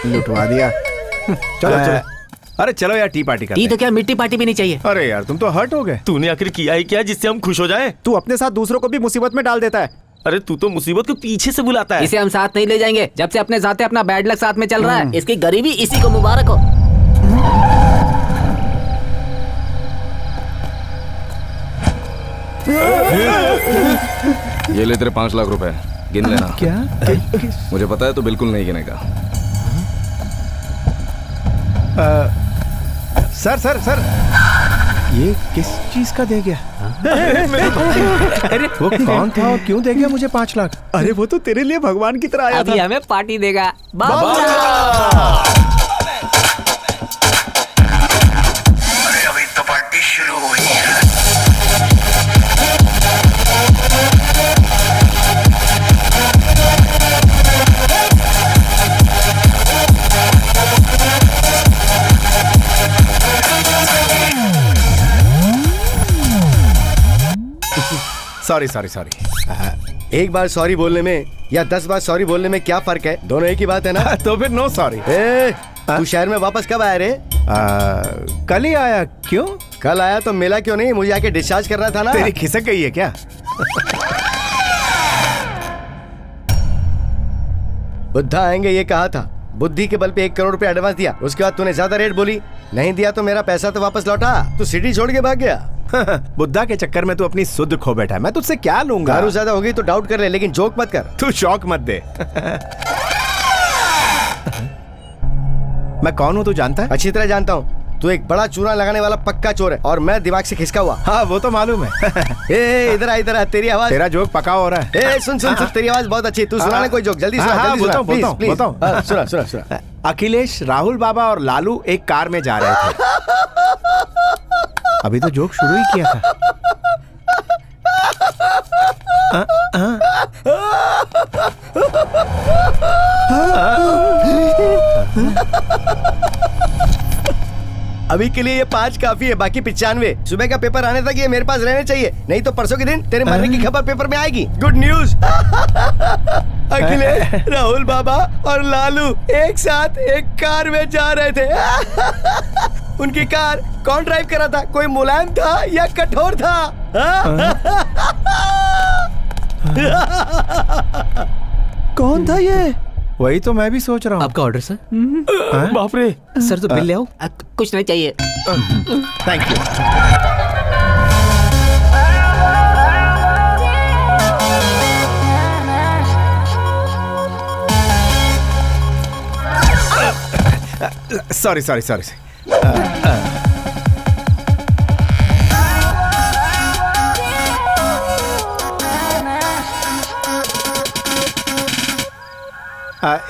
लुटवा दिया। चलो चलो। अरे चलो यार, टी पार्टी करते टी तो क्या, मिट्टी पार्टी भी नहीं चाहिए। अरे यार तुम तो हर्ट हो गए। तूने आखिर किया ही क्या जिससे हम खुश हो जाएं? तू अपने साथ दूसरों को भी मुसीबत में डाल देता है। अरे तू तो मुसीबत को पीछे से बुलाता है। इसे हम साथ नहीं ले जाएंगे। जब से अपने जाते अपना बैड लक साथ में चल रहा है, इसकी गरीबी इसी को मुबारक हो। ये ले तेरे 5 लाख रुपए, गिन लेना। क्या? मुझे पता है तो बिल्कुल नहीं गिनेगा। सर सर सर, ये किस चीज का दे गया? अरे वो कौन था और क्यों दे गया मुझे 5 लाख? अरे वो तो तेरे लिए भगवान की तरह आया अभी था। हमें पार्टी देगा। अभी तो पार्टी शुरू हुई है। Sorry sorry sorry. एक बार सॉरी बोलने में या 10 बार सॉरी बोलने में क्या फर्क है? दोनों एक ही बात है ना। तो फिर नो सॉरी। तू शहर में वापस कब आया रे? कल ही आया। क्यों? कल आया तो मिला क्यों नहीं? मुझे आके डिस्चार्ज करना था ना। तेरी खिसक गई है क्या? बुद्धा आएंगे ये कहा था। बुद्धि के बल पे 1 करोड़ रुपए एडवांस दिया, उसके बाद तूने ज्यादा रेट बोली। नहीं दिया तो मेरा पैसा तो वापस लौटा। तू सिटी छोड़ के भाग गया। बुद्धा के चक्कर में तू अपनी सुध खो बैठा है। मैं तुझसे क्या लूंगा? दारू ज्यादा होगी तो डाउट कर ले, लेकिन जोक मत कर। तू शौक मत दे। मैं कौन हूँ तू जानता है? अच्छी तरह जानता हूँ। तू एक बड़ा चूना लगाने वाला पक्का चोर है और मैं दिमाग से खिसका हुआ। हाँ वो तो मालूम है। इधर आ, तेरी आवाज। तेरा जोक पका हो रहा है। सुन तेरी आवाज बहुत अच्छी। तू सुना कोई जोक, जल्दी सुना, बताओ। सुना। अखिलेश, राहुल बाबा और लालू एक कार में जा रहे थे। अभी तो जोक शुरू ही किया था। अभी के लिए ये 5 काफी है, बाकी 95। सुबह का पेपर आने तक ये मेरे पास रहने चाहिए, नहीं तो परसों के दिन तेरे मरने की खबर पेपर में आएगी। Good news. अखिलेश, राहुल बाबा और लालू एक साथ एक कार में जा रहे थे। उनकी कार कौन ड्राइव कर रहा था? कोई मुलायम था या कठोर था? कौन था ये? वही तो मैं भी सोच रहा हूँ। आपका ऑर्डर सर। बाप रे सर, तो बिल ले आओ। कुछ नहीं चाहिए। Thank you. सॉरी।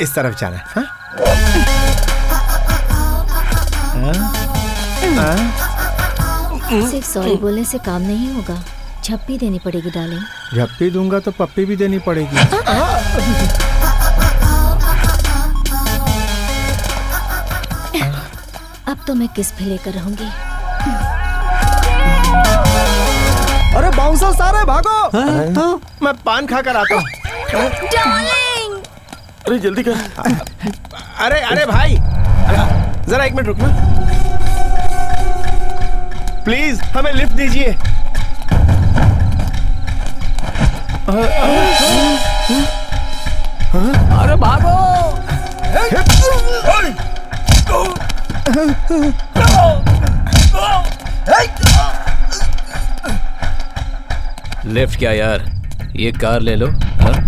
इस तरफ जाना है। सिर्फ सॉरी बोलने से काम नहीं होगा, झप्पी देनी पड़ेगी डार्लिंग। झप्पी दूंगा तो पप्पी भी देनी पड़ेगी। अब तो मैं किस भी लेकर रहूंगी। अरे बाउंसर सारे भागो। मैं पान खा कर आता हूँ। अरे जल्दी कर। अरे भाई, जरा 1 मिनट रुकना प्लीज, हमें लिफ्ट दीजिए। अरे भागो। लिफ्ट क्या यार, ये कार ले लो। हाँ?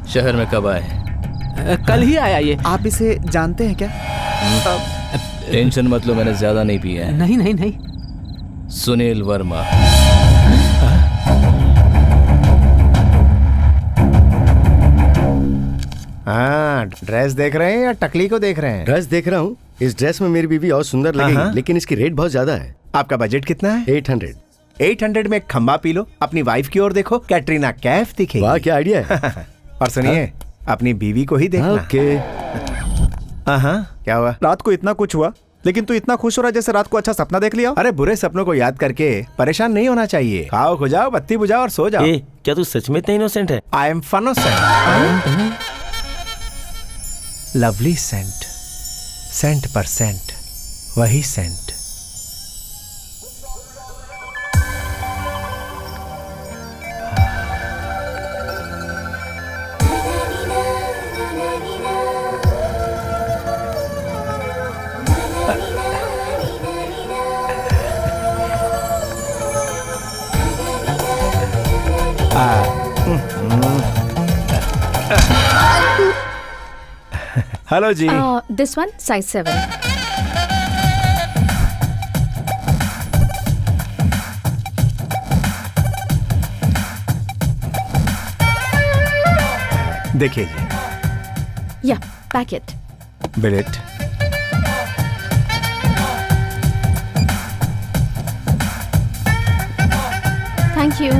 शहर में कब आए? कल ही आया ये। आप इसे जानते हैं क्या? टेंशन मत लो, मैंने ज्यादा नहीं पिया है। नहीं। सुनील वर्मा। हाँ, ड्रेस देख रहे हैं या टकली को देख रहे हैं? ड्रेस देख रहा हूँ। इस ड्रेस में मेरी बीवी और सुंदर लगेगी, लेकिन इसकी रेट बहुत ज्यादा है। आपका बजट कितना है? 800। 800 में खंबा पी लो, अपनी वाइफ की ओर देखो, कैटरीना कैफ दिखेगी। वाह, क्या आइडिया है। और सुनिए, अपनी बीवी को ही देखना। ओके। क्या हुआ? रात को इतना कुछ हुआ, लेकिन तू इतना खुश हो रहा है जैसे रात को अच्छा सपना देख लिया। अरे बुरे सपनों को याद करके परेशान नहीं होना चाहिए। खाओ, खो जाओ, बत्ती बुझाओ और सो जाओ। क्या तू सच में इतना इनोसेंट है? I am funnocent. Lovely cent, cent per cent, वही सेंट। हेलो जी। This one size 7। देखिए जी। या पैकेट। बिलेट। Thank you.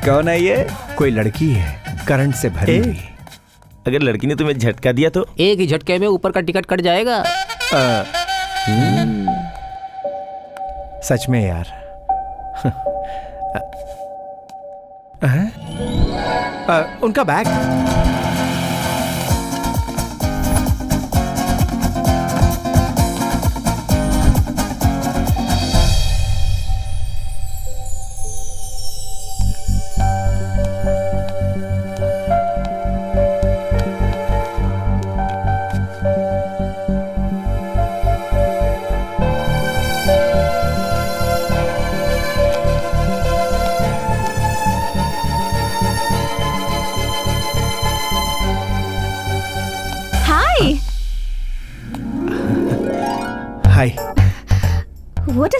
कौन है ये? कोई लड़की है, करंट से भरी हुई। अगर लड़की ने तुम्हें झटका दिया तो? एक ही झटके में ऊपर का टिकट कट जाएगा। सच में यार। उनका बैग।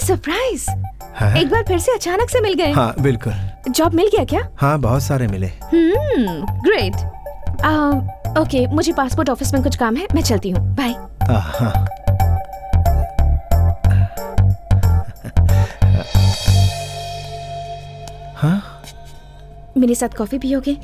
सरप्राइज। हाँ? एक बार फिर से अचानक से मिल गए। हाँ बिल्कुल। जॉब मिल गया क्या? हाँ बहुत सारे मिले। ग्रेट। ओके, मुझे पासपोर्ट ऑफिस में कुछ काम है, मैं चलती हूँ। बाय। हाँ। हाँ? मेरे साथ कॉफी पियोगे?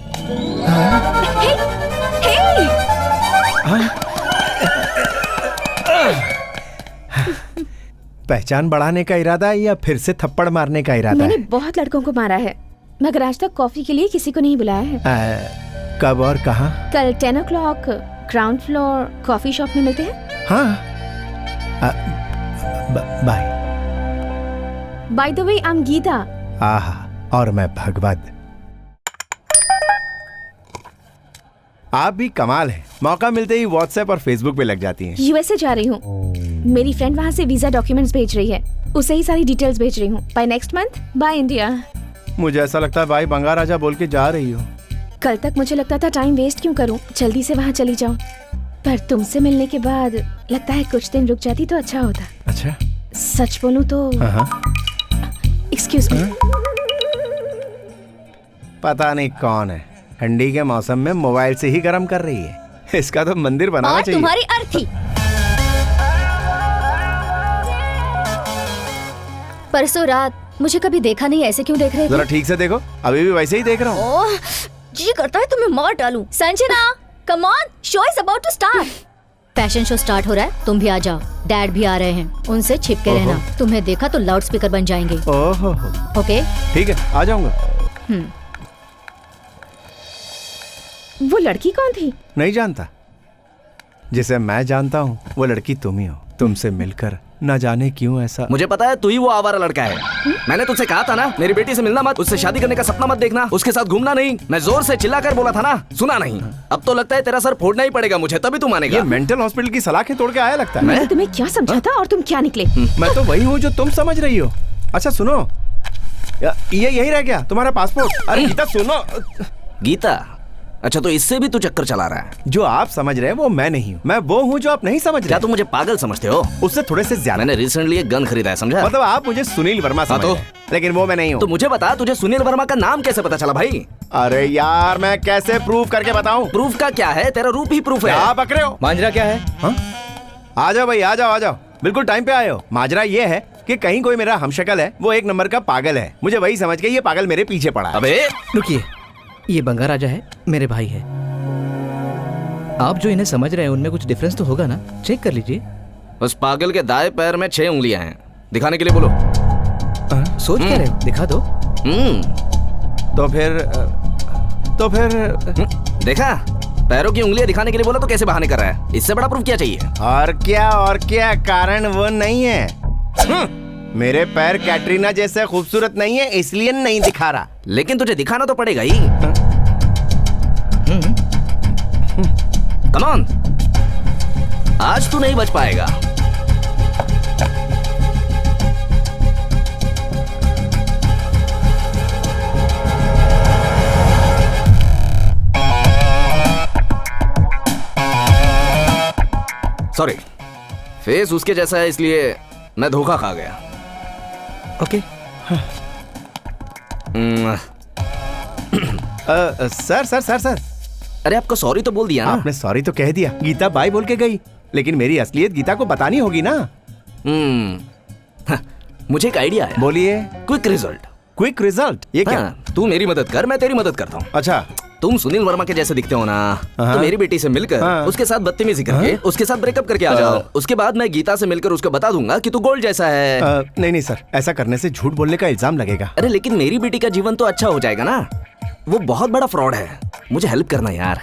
पहचान बढ़ाने का इरादा है या फिर से थप्पड़ मारने का इरादा मैंने है? बहुत लड़कों को मारा है, मगर आज तक कॉफी के लिए किसी को नहीं बुलाया है। कब और कहाँ? कल 10 o'clock ground floor coffee shop में मिलते हैं। हाँ। Bye. By the way, I am Geeta. आहा, और मैं भगवत। आप भी कमाल है, मौका मिलते ही व्हाट्सएप और फेसबुक पे लग जाती हैं। यूएसए जा रही हूँ, मेरी फ्रेंड वहाँ से वीजा डॉक्यूमेंट्स भेज रही है, उसे ही सारी डिटेल्स भेज रही हूँ। By next month bye India. मुझे ऐसा लगता है भाई बंगाल राजा बोल के जा रही हो। कल तक मुझे लगता था टाइम वेस्ट क्यों करूँ, जल्दी से वहाँ चली जाऊँ, पर तुमसे मिलने के बाद लगता है कुछ दिन रुक जाती तो अच्छा होता। अच्छा? सच बोलूँ तो एक्सक्यूज मी। पता नहीं कौन है, ठंडी के मौसम में मोबाइल से ही गर्म कर रही है। इसका तो मंदिर बनाना और चाहिए। तुम्हारी अर्थी। परसों रात मुझे कभी देखा नहीं, ऐसे क्यों देख रहे थे? जरा ठीक से देखो, अभी भी वैसे ही देख रहा हूँ। ओह, जी करता है तुम्हें मार डालूं। Sanjana, come on, show is about to start. Fashion show start हो रहा है, तुम भी आ जाओ। डैड भी आ रहे हैं, उनसे छिप के रहना। तुम्हें देखा तो लाउड स्पीकर बन जाएंगे। ओहो। ओके ठीक है, आ जाऊंगा। वो लड़की कौन थी? नहीं जानता। जिसे मैं जानता हूँ वो लड़की तुम ही हो। तुमसे मिलकर न जाने क्यों ऐसा। मुझे पता है तू ही वो आवारा लड़का है। मैंने तुझसे कहा था ना, मेरी बेटी से मिलना मत, उससे शादी करने का सपना मत देखना, उसके साथ घूमना नहीं। मैं जोर से चिल्लाकर बोला था ना, सुना नहीं। अब तो लगता है तेरा सर फोड़ना ही पड़ेगा मुझे, तभी तू मानेगा। ये मेंटल हॉस्पिटल की सलाखें तोड़ के आया लगता है। मैंने तुम्हें क्या समझा था और तुम क्या निकले? मैं तो वही हूँ जो तुम समझ रही हो। अच्छा सुनो, ये यही रह गया तुम्हारा पासपोर्ट। अरे गीता सुनो। गीता? अच्छा, तो इससे भी तू चक्कर चला रहा है। जो आप समझ रहे हैं वो मैं नहीं हूँ, मैं वो हूँ जो आप नहीं समझ रहे। क्या तुम मुझे पागल समझते हो? उससे थोड़े से ज्यादा। मैंने रिसेंटली एक गन खरीदा है, समझा? मतलब आप मुझे सुनील वर्मा समझ रहे हैं, लेकिन वो मैं नहीं हूँ। तो मुझे बता, तुझे सुनील वर्मा का नाम कैसे पता चला भाई? अरे यार, मैं कैसे प्रूफ करके बताऊं? प्रूफ का क्या है, तेरा रूप ही प्रूफ है। आप पकड़े हो। मांजरा क्या है? आ जाओ भाई, आ जाओ आ जाओ, बिल्कुल टाइम पे आए हो। माजरा ये है कि कहीं कोई मेरा हमशक्ल है, वो एक नंबर का पागल है, मुझे वही समझ के ये पागल मेरे पीछे पड़ा है। अबे रुकिए, ये बंगाल राजा है, मेरे भाई है। आप जो इन्हें समझ रहे हैं उनमें कुछ डिफरेंस तो होगा ना, चेक कर लीजिए। उस पागल के दाएं पैर में 6 उंगलियां हैं, दिखाने के लिए बोलो। सोच क्या रहे हो, दिखा दो। तो फिर देखा, पैरों की उंगलियां दिखाने के लिए बोला तो कैसे बहाने कर रहा है? इससे बड़ा प्रूफ क्या चाहिए? और क्या, कारण वो नहीं है। मेरे पैर कैटरीना जैसे खूबसूरत नहीं है, इसलिए नहीं दिखा रहा। लेकिन तुझे दिखाना तो पड़ेगा ही। कम ऑन, आज तू नहीं बच पाएगा। सॉरी, फेस उसके जैसा है इसलिए मैं धोखा खा गया। ओके। सर। अरे आपको सॉरी तो बोल दिया ना। आपने सॉरी तो कह दिया, गीता बाय बोल के गई, लेकिन मेरी असलियत गीता को बतानी होगी ना। मुझे एक आइडिया है। बोलिए। Quick result. Quick result? ये क्या? तू मेरी मदद कर, मैं तेरी मदद करता हूँ। अच्छा। तुम सुनील वर्मा के जैसे दिखते हो ना, तो मेरी बेटी से मिलकर उसके साथ बदतमीजी करके उसके साथ ब्रेकअप करके आ जाओ। उसके बाद मैं गीता से मिलकर उसको बता दूंगा कि तू गोल्ड जैसा है। नहीं सर, ऐसा करने से झूठ बोलने का इल्जाम लगेगा। अरे लेकिन मेरी बेटी का जीवन तो अच्छा हो जाएगा ना। वो बहुत बड़ा फ्रॉड है, मुझे हेल्प करना यार।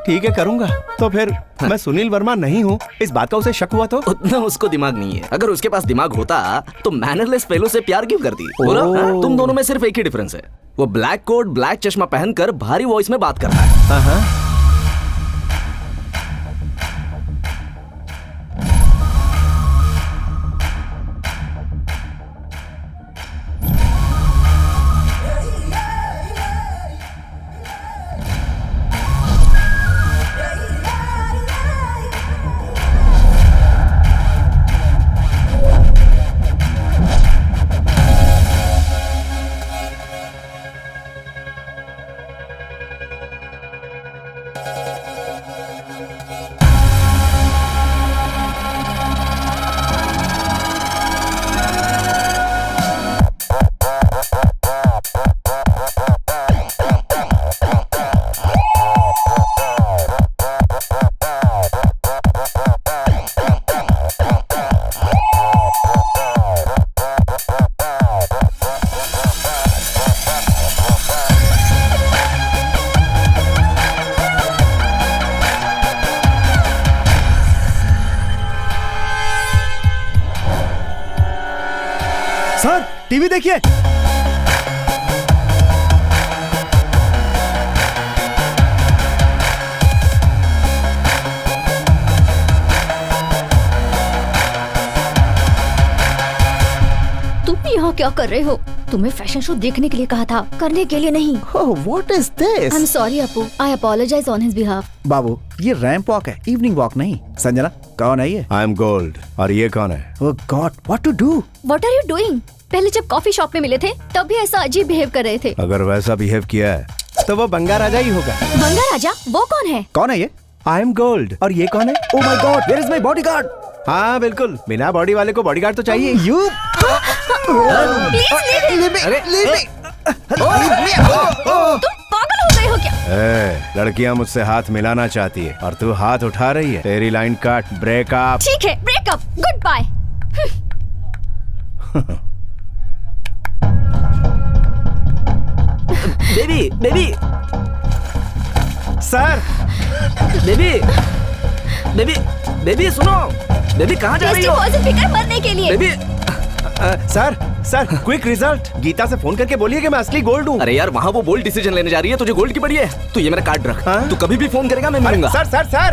ठीक है, करूंगा। तो फिर मैं सुनील वर्मा नहीं हूँ, इस बात का उसे शक हुआ तो? उतना उसको दिमाग नहीं है। अगर उसके पास दिमाग होता तो मैनरलेस फेलो से प्यार क्यों करती? बोलो, तुम दोनों में सिर्फ एक ही डिफरेंस है, वो ब्लैक कोट ब्लैक चश्मा पहनकर भारी वॉइस में बात करता है। सर टीवी देखिए। तुम यहाँ क्या कर रहे हो? तुम्हें फैशन शो देखने के लिए कहा था, करने के लिए नहीं। What is this? I am sorry Apu, I apologise on his behalf. बाबू ये रैंप वॉक है, इवनिंग वॉक नहीं। संजना कौन है ये? I am gold. और ये कौन है? Oh God, what to do? What are you doing? पहले जब कॉफी शॉप में मिले थे तब भी ऐसा अजीब बिहेव कर रहे थे। अगर वैसा बिहेव किया है तो वो बंगा राजा ही होगा। बंगा राजा? वो कौन है? कौन है ये? I am gold. और ये कौन है? Oh my god, where is my bodyguard? हाँ बिल्कुल, बिना बॉडी वाले को बॉडीगार्ड तो चाहिए। यू तुम पागल हो गए हो क्या? लड़कियां मुझसे हाथ मिलाना चाहती है और तू हाथ उठा रही है। तेरी लाइन काट, ब्रेकअप। ठीक है, breakup, goodbye. Baby baby sir, baby baby baby सुनो, बेबी कहाँ जा रही हो? फिकर मरने के लिए। Baby sir quick result. Geeta से फोन करके बोलिए कि मैं असली गोल्ड हूँ। अरे यार, वहाँ वो बोल्ड डिसीजन लेने जा रही है, तुझे गोल्ड की पड़ी है। तू ये मेरा कार्ड रख। तू कभी भी फोन करेगा मैं मिलूंगा। सर सर सर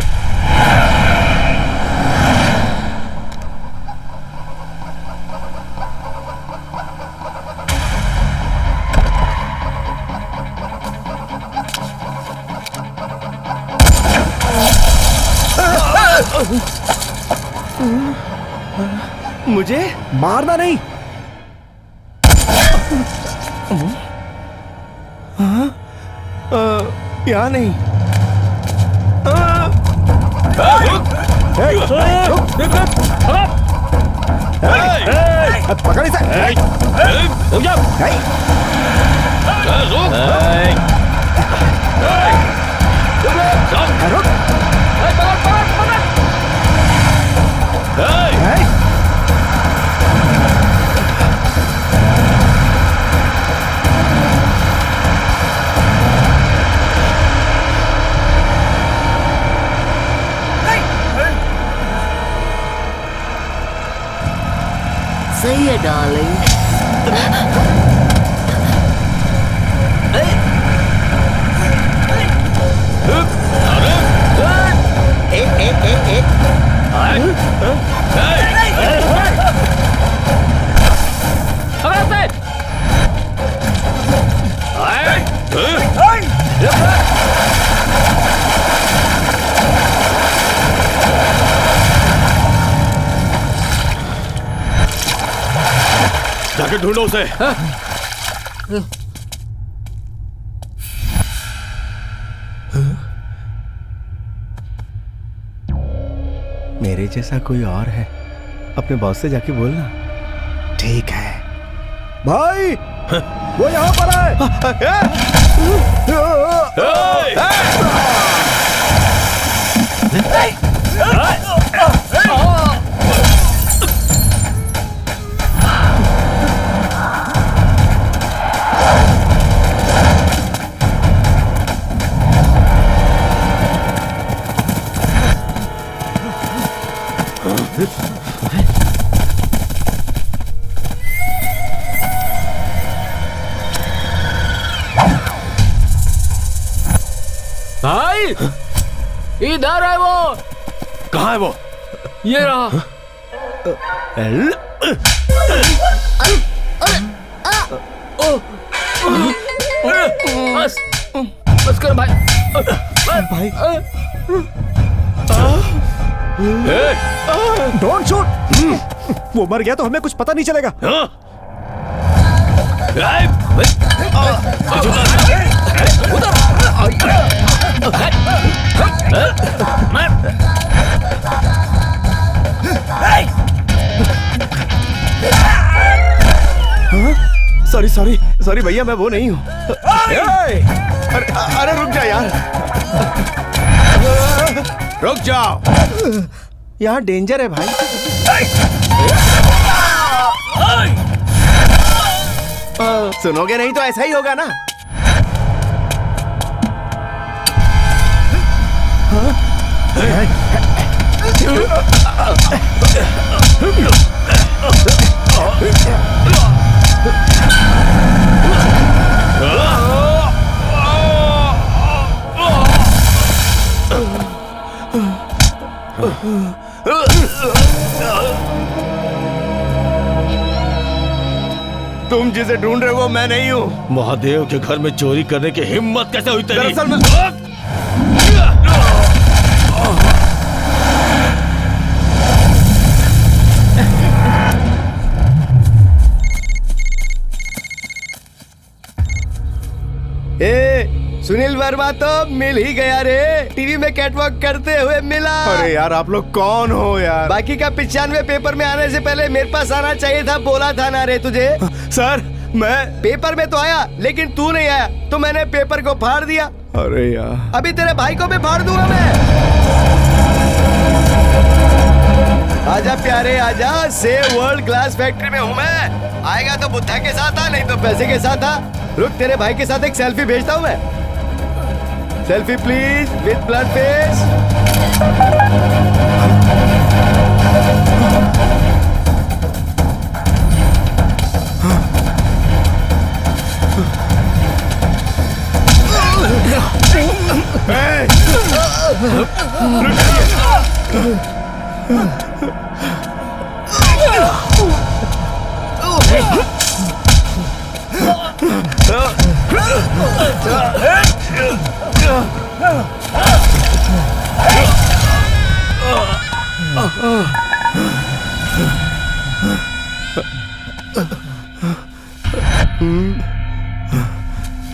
मुझे मारना नहीं। यहाँ नहीं। पकड़ इसे। सही है डार्लिंग। जाके ढूंढो उसे। मेरे जैसा कोई और है, अपने बॉस से जाके बोलना। ठीक है भाई, वो यहाँ पर है। भाई इधर है वो। कहाँ है वो? ये रहा। बस कर भाई। भाई डोंट शूट। वो मर गया तो हमें कुछ पता नहीं चलेगा। सॉरी सॉरी सॉरी भैया, मैं वो नहीं हूँ। अरे रुक जा यार, रुक जाओ, यहाँ डेंजर है भाई। सुनोगे नहीं तो ऐसा ही होगा ना। तुम जिसे ढूंढ रहे हो मैं नहीं हूँ। महादेव के घर में चोरी करने की हिम्मत कैसे हुई तेरी? दरअसल मैं सुनील वर्मा तो मिल ही गया रे, टीवी में कैटवॉक करते हुए मिला। अरे यार आप लोग कौन हो यार? बाकी का 95 पेपर में आने से पहले मेरे पास आना चाहिए था, बोला था ना रे तुझे। सर मैं पेपर में तो आया लेकिन तू नहीं आया तो मैंने पेपर को फाड़ दिया। अरे यार अभी तेरे भाई को भी फाड़ दूंगा मैं। आजा प्यारे आजा, सेव वर्ल्ड क्लास फैक्ट्री में हूँ मैं। आएगा तो बुद्धा के साथ आ, नहीं तो पैसे के साथ आ। रुक तेरे भाई के साथ एक सेल्फी भेजता हूँ मैं। Selfie please with blood face.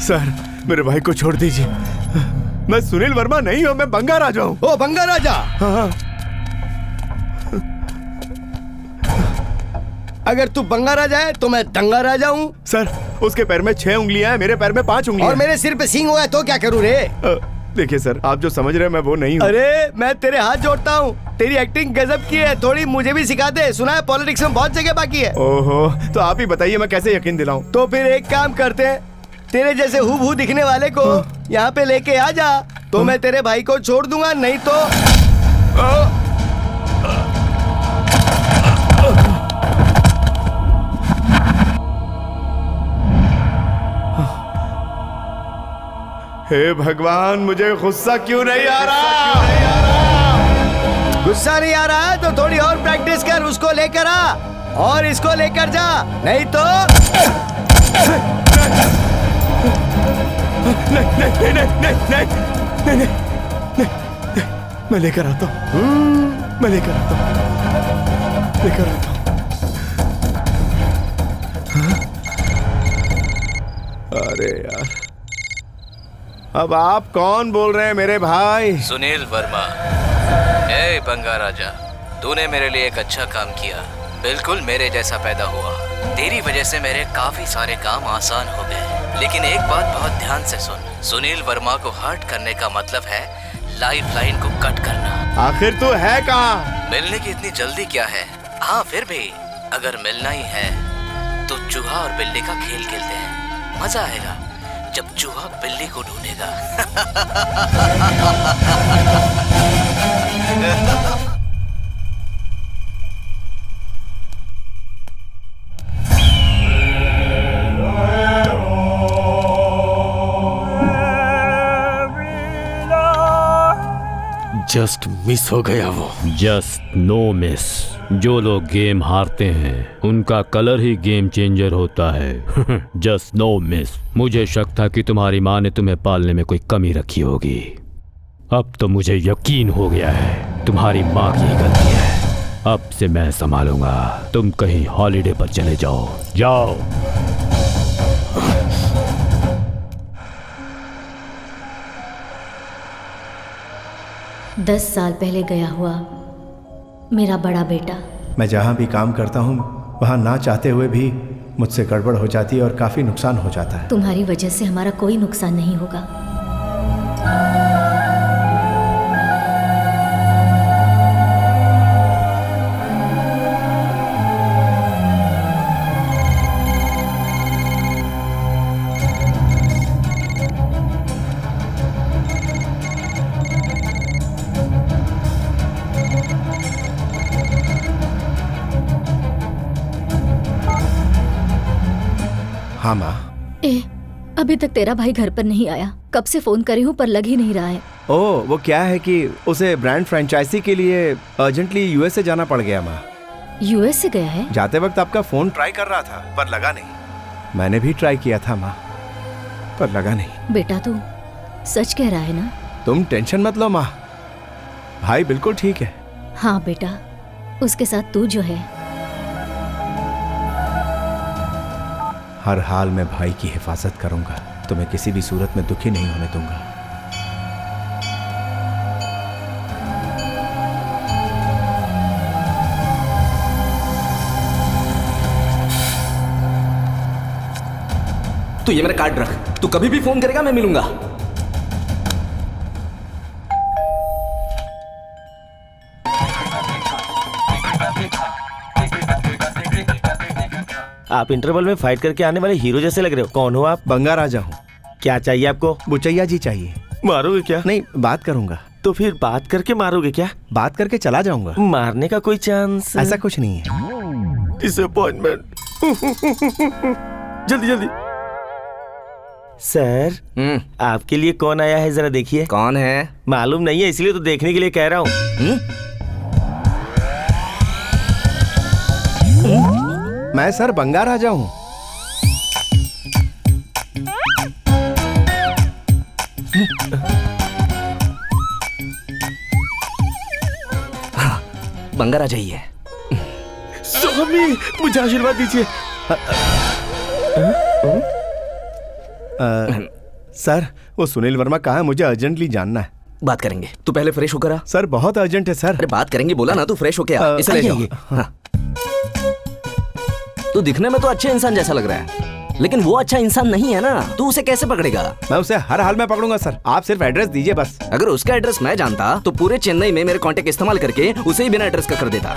Sir मेरे भाई को छोड़ दीजिए। मैं सुनील वर्मा नहीं हूँ, मैं बंगा राजा हूँ। ओ बंगा राजा। हाँ। अगर तू बंगा राजा है तो मैं दंगा राजा हूँ। सर उसके पैर में 6 उंगलियां हैं, मेरे पैर में 5 उंगलियां और मेरे सिर पे सींग हुआ है तो क्या करूँ रे? देखिए सर आप जो समझ रहे हैं मैं वो नहीं हूँ। अरे मैं तेरे हाथ जोड़ता हूँ, तेरी एक्टिंग गजब की है, थोड़ी मुझे भी सिखा दे। सुना है पॉलिटिक्स में बहुत जगह बाकी है। ओहो तो आप ही बताइए मैं कैसे यकीन दिलाऊं? तो फिर एक काम करते हैं, तेरे जैसे हूबहू दिखने वाले को यहाँ पे लेके आ जा, तो मैं तेरे भाई को छोड़ दूंगा, नहीं तो हे भगवान मुझे गुस्सा क्यों नहीं आ रहा? गुस्सा नहीं आ रहा है तो थोड़ी और प्रैक्टिस कर, उसको लेकर आ और इसको लेकर जा, नहीं तो नहीं, मैं लेकर आता हूँ, मैं लेकर आता हूँ, लेकर आता हूँ। अरे यार अब आप कौन बोल रहे हैं मेरे भाई? सुनील वर्मा। ए बंगा राजा, तूने मेरे लिए एक अच्छा काम किया, बिल्कुल मेरे जैसा पैदा हुआ। तेरी वजह से मेरे काफी सारे काम आसान हो गए। लेकिन एक बात बहुत ध्यान से सुन, सुनील वर्मा को हर्ट करने का मतलब है लाइफ लाइन को कट करना। आखिर तू है कहाँ? मिलने की इतनी जल्दी क्या है? हाँ फिर भी अगर मिलना ही है तो चूहा और बिल्ली का खेल खेलते हैं, मजा आएगा जब चूहा बिल्ली को ढूंढेगा। जस्ट मिस हो गया वो। Just no miss. जो लोग गेम हारते हैं उनका कलर ही गेम चेंजर होता है। Just no miss. मुझे शक था कि तुम्हारी माँ ने तुम्हें पालने में कोई कमी रखी होगी, अब तो मुझे यकीन हो गया है तुम्हारी माँ की ही गलती है। अब से मैं संभालूंगा, तुम कहीं हॉलिडे पर चले जाओ, जाओ। 10 साल पहले गया हुआ मेरा बड़ा बेटा। मैं जहाँ भी काम करता हूँ वहाँ ना चाहते हुए भी मुझसे गड़बड़ हो जाती है और काफ़ी नुकसान हो जाता है। तुम्हारी वजह से हमारा कोई नुकसान नहीं होगा। हाँ माँ। अभी तक तेरा भाई घर पर नहीं आया, कब से फोन करी हूँ पर लग ही नहीं रहा है। ओह, वो क्या है कि उसे ब्रांड फ्रेंचाइजी के लिए अर्जेंटली यूएस से जाना पड़ गया माँ। यूएस से गया है? जाते वक्त आपका फोन ट्राई कर रहा था पर लगा नहीं। मैंने भी ट्राई किया था माँ, पर लगा नहीं। बेटा तू सच कह रहा है ना? तुम टेंशन मत लो माँ, भाई बिल्कुल ठीक है। हाँ बेटा, उसके साथ तू जो है। हर हाल में भाई की हिफाजत करूंगा, तुम्हें किसी भी सूरत में दुखी नहीं होने दूंगा। तू ये मेरा कार्ड रख, तू कभी भी फोन करेगा मैं मिलूंगा। आप इंटरवल में फाइट करके आने वाले हीरो जैसे लग रहे हो। कौन हो आप? बंगा राजा हूँ। क्या चाहिए आपको? बुचैया जी चाहिए। मारोगे क्या? नहीं, बात करूंगा। तो फिर बात करके मारोगे क्या? बात करके चला जाऊंगा। मारने का कोई चांस? ऐसा कुछ नहीं है। डिसअपॉइंटमेंट। जल्दी जल्दी। सर, आपके लिए कौन आया है जरा देखिए। कौन है? मालूम नहीं है, इसलिए तो देखने के लिए कह रहा हूँ। मैं सर बंगा राजा हूँ। बंगा राजा ही है। स्वामी, मुझे आशीर्वाद दीजिए। सर, वो सुनील वर्मा कहाँ है? मुझे अर्जेंटली जानना है। बात करेंगे, तू पहले फ्रेश होकर आ। सर बहुत अर्जेंट है सर। अरे बात करेंगे बोला ना, तू फ्रेश होके आ। इसे ले जाओ। हाँ। तू दिखने में तो अच्छे इंसान जैसा लग रहा है, लेकिन वो अच्छा इंसान नहीं है ना। तू उसे कैसे पकड़ेगा? मैं उसे हर हाल में पकड़ूंगा सर, आप सिर्फ एड्रेस दीजिए बस। अगर उसका एड्रेस मैं जानता तो पूरे चेन्नई में मेरे कांटेक्ट इस्तेमाल करके उसे ही बिना एड्रेस का कर देता।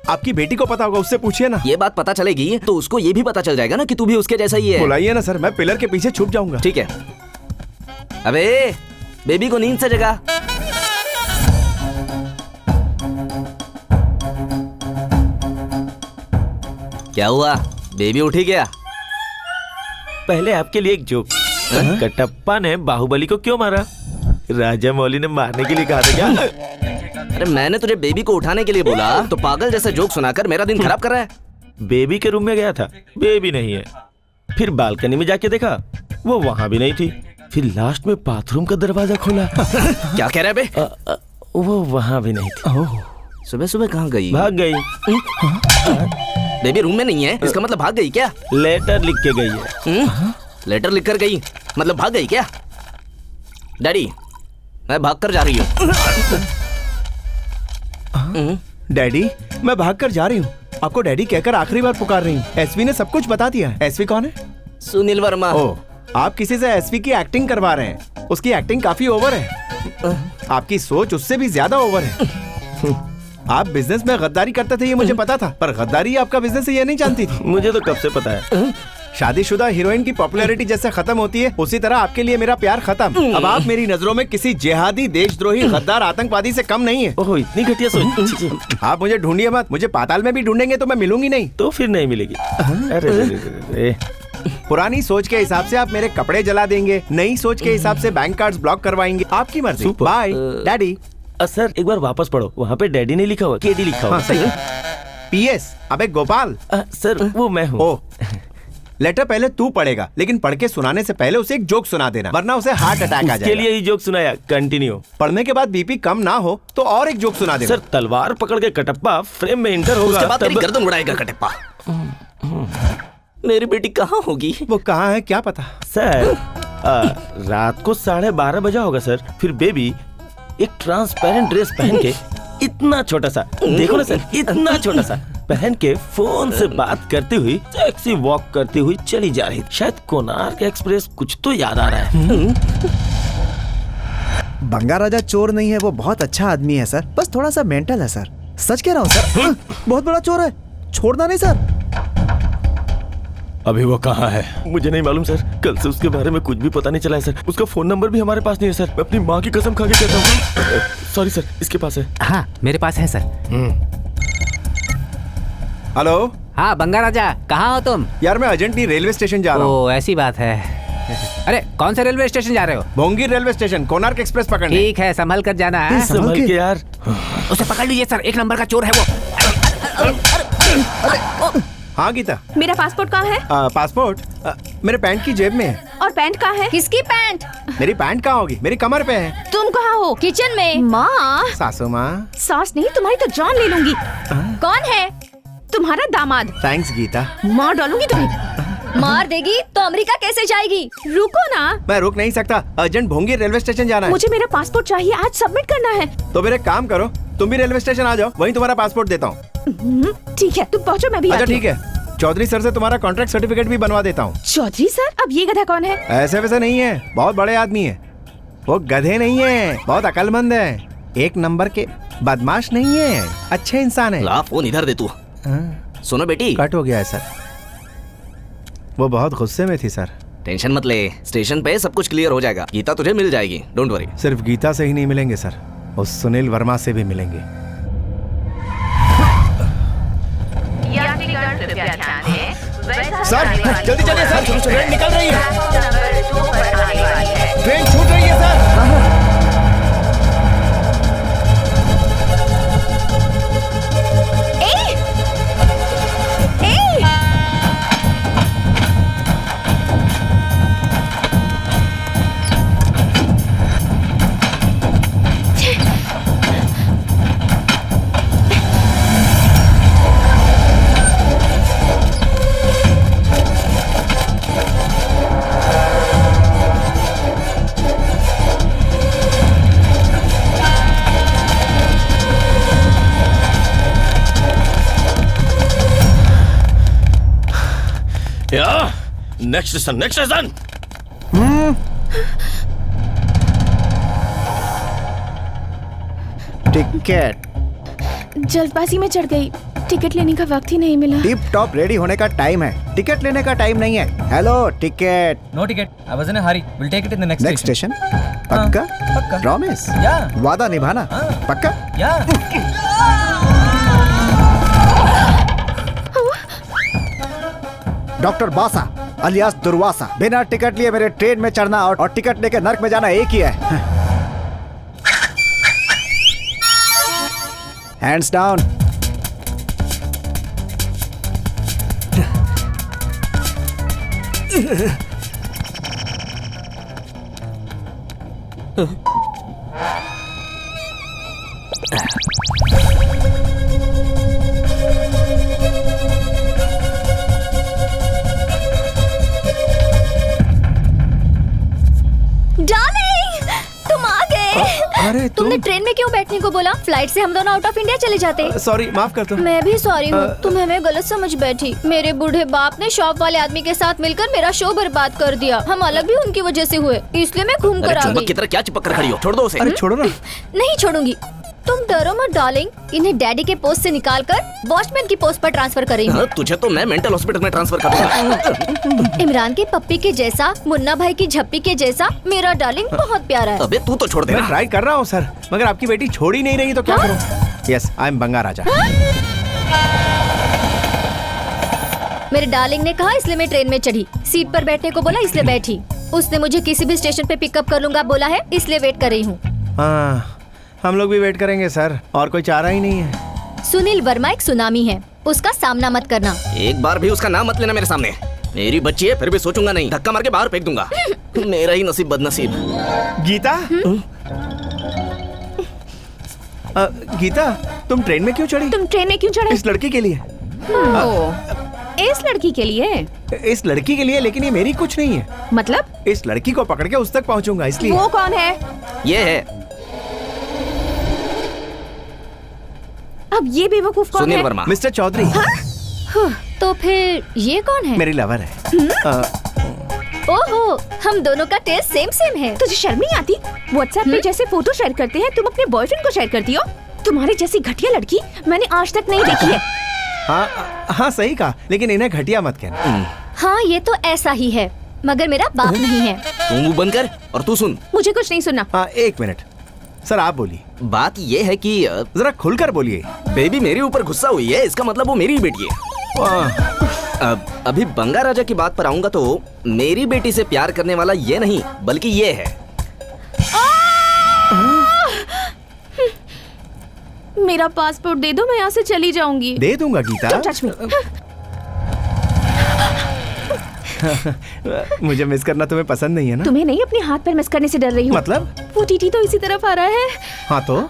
आपकी बेटी को पता होगा, उससे पूछिए ना। ये बात पता चलेगी तो उसको ये भी पता चल जाएगा ना कि तू भी उसके जैसा ही है। बुलाइए ना सर, मैं पिलर के पीछे छुप जाऊंगा। ठीक है। अबे बेबी को नींद से जगा। क्या हुआ, बेबी उठी क्या? पहले आपके लिए एक जोक। कटप्पा ने बाहुबली को क्यों मारा? राजा मौली ने मारने के लिए कहा था क्या? अरे मैंने तुझे बेबी को उठाने के लिए बोला तो पागल जैसा जोक सुनाकर मेरा दिन खराब कर रहा है। बेबी के रूम में गया था, बेबी नहीं है। फिर बालकनी में जाके देखा, वो वहाँ भी नहीं थी। फिर लास्ट में बाथरूम का दरवाजा खोला। क्या कह रहा है बे? वो वहाँ भी नहीं थी। सुबह सुबह कहाँ गई? भाग गई। बेबी रूम में नहीं है, इसका मतलब भाग गई क्या? लेटर लिख के गई है। लेटर लिख कर गई मतलब भाग गई क्या? डैडी, मैं भाग कर जा रही हूँ। डैडी, मैं भाग कर जा रही हूँ। आपको डैडी कहकर आखिरी बार पुकार रही हूँ। एसवी ने सब कुछ बता दिया है। एसवी कौन है? सुनील वर्मा। ओह, आप किसी से एसवी की एक्टिंग करवा रहे हैं। उसकी एक्टिंग काफी ओवर है। आपकी सोच उससे भी ज्यादा ओवर है। आप बिजनेस में गद्दारी करते थे ये मुझे पता था, पर गद्दारी आपका बिजनेस है ये नहीं जानती थी। मुझे तो कब से पता है। शादीशुदा हीरोइन की पॉपुलैरिटी जैसे खत्म होती है, उसी तरह आपके लिए मेरा प्यार खत्म। अब आप मेरी नजरों में किसी जिहादी, देशद्रोही, गद्दार, आतंकवादी से कम नहीं है। ओह, इतनी घटिया सोच। आप मुझे ढूंढिए मत। मुझे पाताल में भी ढूंढेंगे तो मैं मिलूंगी नहीं। तो फिर नहीं मिलेगी। अरे पुरानी सोच के हिसाब से आप मेरे कपड़े जला देंगे, नई सोच के हिसाब से बैंक कार्ड्स ब्लॉक करवाएंगे। आपकी मर्जी। Bye daddy. सर एक बार वापस पढ़ो, वहाँ पे डैडी नहीं लिखा हुआ, केडी लिखा हुआ। पीएस। अबे गोपाल। सर वो मैं हूँ। ओह, लेटर पहले तू पढ़ेगा, लेकिन पढ़ के सुनाने से पहले उसे एक जोक सुना देना, वरना उसे हार्ट अटैक आ जाएगा। के लिए ही जोक सुनाया। कंटिन्यू। पढ़ने के बाद बीपी कम ना हो तो और एक जोक सुना देना। सर तलवार पकड़ के कटप्पा फ्रेम में एंटर होगा, उसके बाद तेरी गर्दन उड़ाएगा कटप्पा। मेरी बेटी कहाँ होगी? वो कहाँ है क्या पता। सर रात को 12:30 बजा होगा सर। फिर बेबी एक ट्रांसपेरेंट ड्रेस पहन के, इतना छोटा सा, देखो ना सर, इतना छोटा सा पहन के फोन से बात करती हुई, सेक्सी वॉक करती हुई चली जा रही। शायद कोणार्क एक्सप्रेस, कुछ तो याद आ रहा है। बंगा राजा चोर नहीं है, वो बहुत अच्छा आदमी है सर, बस थोड़ा सा मेंटल है सर। सच कह रहा हूँ सर। बहुत बड़ा चोर है, छोड़ना नहीं सर। अभी वो कहाँ है? मुझे नहीं मालूम सर, कल से उसके बारे में कुछ भी पता नहीं चला है सर। उसका फोन नंबर भी हमारे पास नहीं है सर। मैं अपनी माँ की कसम खा के कहता हूँ। सॉरी सर, इसके पास है। हाँ मेरे पास है सर। हेलो। हाँ बंगा राजा, कहाँ हो तुम? यार मैं अर्जेंटली रेलवे स्टेशन जा रहा हूँ। ऐसी बात है। अरे कौन से रेलवे स्टेशन जा रहे हो? Bhongi railway station, Konark express पकड़ने। ठीक है, संभल कर जाना है। संभल के यार। उसे पकड़ लीजिए सर, 1 नंबर का चोर है वो। हाँ गीता। मेरा पासपोर्ट कहाँ है? पासपोर्ट मेरे पैंट की जेब में है। और पैंट कहाँ है? किसकी पैंट? मेरी पैंट कहाँ होगी? मेरी कमर पे है। तुम कहाँ हो? किचन में। माँ। सासू माँ। सास नहीं, तुम्हारी तो जान ले लूंगी। कौन है? तुम्हारा दामाद। थैंक्स गीता। मार डालूंगी तुम्हें। मार देगी तो अमेरिका कैसे जाएगी? रुको ना। मैं रुक नहीं सकता, अर्जेंट भोंगी रेलवे स्टेशन जाना है। मुझे मेरा पासपोर्ट चाहिए, आज सबमिट करना है। तो फिर एक काम करो, तुम भी रेलवे स्टेशन आ जाओ, वहीं तुम्हारा पासपोर्ट देता हूँ। ठीक है, तुम पहुँचो, मैं भी अच्छा आती हूँ। ठीक है, चौधरी सर से तुम्हारा कॉन्ट्रैक्ट सर्टिफिकेट भी बनवा देता हूँ। चौधरी सर? अब ये गधा कौन है? ऐसे वैसे नहीं है, बहुत बड़े आदमी है वो। गधे नहीं है, बहुत अकलमंद है, 1 नंबर के बदमाश नहीं है, अच्छे इंसान है। ला फोन इधर दे तू। सुनो बेटी। कट हो गया है सर, वो बहुत गुस्से में थी सर। टेंशन मत ले, स्टेशन पे सब कुछ क्लियर हो जाएगा। गीता तुझे मिल जाएगी, डोंट वरी। सिर्फ गीता से ही नहीं मिलेंगे सर, उस सुनील वर्मा से भी मिलेंगे। सर जल्दी चलिए सर, ट्रेन निकल रही है। ट्रेन छूट रही है sir. Next station, next station. Ticket. जल्दबाजी में चढ़ गई, टिकट लेने का वक्त ही नहीं मिला। टिप टॉप रेडी होने का टाइम है, टिकट लेने का टाइम नहीं है। Hello ticket. No ticket, I was in a hurry, will take it in the next station. पक्का? पक्का। प्रॉमिस? या। वादा निभाना? पक्का? या। डॉक्टर बासा अलियास दुर्वासा, बिना टिकट लिए मेरे ट्रेन में चढ़ना और टिकट लेकर नर्क में जाना एक ही है। Hands down. डार्लिंग, तुम आ गए। अरे तुमने ट्रेन में क्यों बैठने को बोला? फ्लाइट से हम दोनों आउट ऑफ इंडिया चले जाते। सॉरी, माफ कर दो। मैं भी सॉरी हूँ, तुम्हें मैं गलत समझ बैठी। मेरे बूढ़े बाप ने शॉप वाले आदमी के साथ मिलकर मेरा शो बर्बाद कर दिया। हम अलग भी उनकी वजह से हुए, इसलिए मैं घूम कर आ गई। की तरह क्या चिपक कर खड़ी हो? छोड़ दो उसे। अरे छोड़ो ना। नहीं छोड़ूंगी। तुम डरो मत डार्लिंग, इन्हें डैडी के पोस्ट से निकालकर वॉचमैन की पोस्ट पर ट्रांसफर करेंगे। तुझे तो मैं मेंटल हॉस्पिटल में ट्रांसफर कर दूंगा। इमरान के पप्पी के जैसा, मुन्ना भाई की झप्पी के जैसा मेरा डार्लिंग बहुत प्यारा है। अबे तू तो छोड़ दे। मैं ट्राई कर रहा हूँ सर, मगर आपकी बेटी छोड़ ही नहीं रही, तो क्या करूँ? यस, आई एम बंगा राजा। मेरे डार्लिंग ने कहा इसलिए मैं ट्रेन में चढ़ी। सीट पर बैठने को बोला इसलिए बैठी। उसने मुझे किसी भी स्टेशन पे पिकअप कर लूंगा बोला है, इसलिए वेट कर रही हूँ। हाँ, हम लोग भी वेट करेंगे सर, और कोई चारा ही नहीं है। सुनील वर्मा एक सुनामी है, उसका सामना मत करना। एक बार भी उसका नाम मत लेना मेरे सामने। मेरी बच्ची है, फिर भी सोचूंगा नहीं, धक्का मार के बाहर फेंक दूंगा। मेरा ही नसीब बदनसीब। गीता, गीता, तुम ट्रेन में क्यों चढ़ी? तुम ट्रेन में क्यों चढ़े? इस लड़की के लिए। इस लड़की के लिए? इस लड़की के लिए, लेकिन ये मेरी कुछ नहीं है। मतलब? इस लड़की को पकड़ के उस तक पहुंचूंगा, इसलिए। वो कौन है? ये है। अब ये बेवकूफ कौन है? सुनील वर्मा। मिस्टर चौधरी। तो फिर ये कौन है? मेरी लवर है। ओहो, हम दोनों का टेस्ट सेम सेम है। तुझे शर्म नहीं आती? व्हाट्सएप पे जैसे फोटो शेयर करते हैं, तुम अपने बॉयफ्रेंड को शेयर करती हो? तुम्हारे जैसी घटिया लड़की मैंने आज तक नहीं देखी है। हाँ सही कहा, लेकिन इन्हें घटिया मत कहना। हाँ, ये तो ऐसा ही है, मगर मेरा बाप नहीं है। तू मुंह बंद कर और तू सुन। मुझे कुछ नहीं सुनना। हाँ, 1 मिनट सर, आप बोलिए। बात ये है कि जरा खुलकर बोलिए। बेबी मेरे ऊपर गुस्सा हुई है, इसका मतलब वो मेरी ही बेटी है। अभी बंगा राजा की बात पर आऊंगा तो मेरी बेटी से प्यार करने वाला ये नहीं बल्कि ये है। मेरा पासपोर्ट दे दो, मैं यहाँ से चली जाऊंगी। दे दूंगा गीता। Don't touch me। मुझे मिस करना तुम्हें पसंद नहीं है ना? तुम्हें नहीं, अपने हाथ पैर मिस करने से डर रही हूँ। मतलब? वो टीटी तो इसी तरफ आ रहा है। हाँ तो?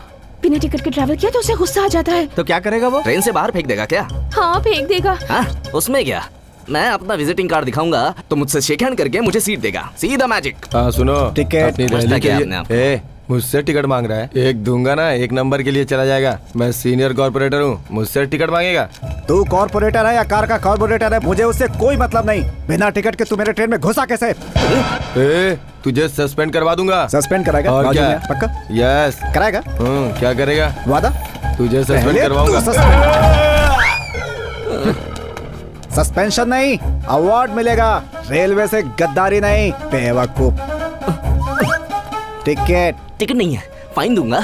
बिना टिकट के ट्रैवल किया तो उसे गुस्सा आ जाता है। तो क्या करेगा वो? ट्रेन से बाहर फेंक देगा क्या? हाँ फेंक देगा। हाँ उसमें क्या, मैं अपना विजिटिंग कार्ड दिखाऊंगा तो मुझसे शेक हैंड करके मुझे सीट देगा। सीधा मैजिक। हाँ सुनो, टिकट अपनी रैली के लिए मुझसे टिकट मांग रहा है। एक दूंगा ना, 1 नंबर के लिए चला जाएगा। मैं सीनियर कॉर्पोरेटर हूँ, मुझसे टिकट मांगेगा। तू कॉर्पोरेटर है या कार का कॉर्पोरेटर है, मुझे उससे कोई मतलब नहीं। बिना टिकट के तू मेरे ट्रेन में घुसा कैसे? तुझे सस्पेंड करवा दूंगा। सस्पेंड कराएगा? और क्या? पक्का? यस कराएगा। क्या करेगा? वादा? तुझे सस्पेंड करवाऊंगा। सस्पेंशन नहीं, अवार्ड मिलेगा। रेलवे से गद्दारी नहीं, बेवकूफ। टिकट नहीं है, फाइन दूंगा।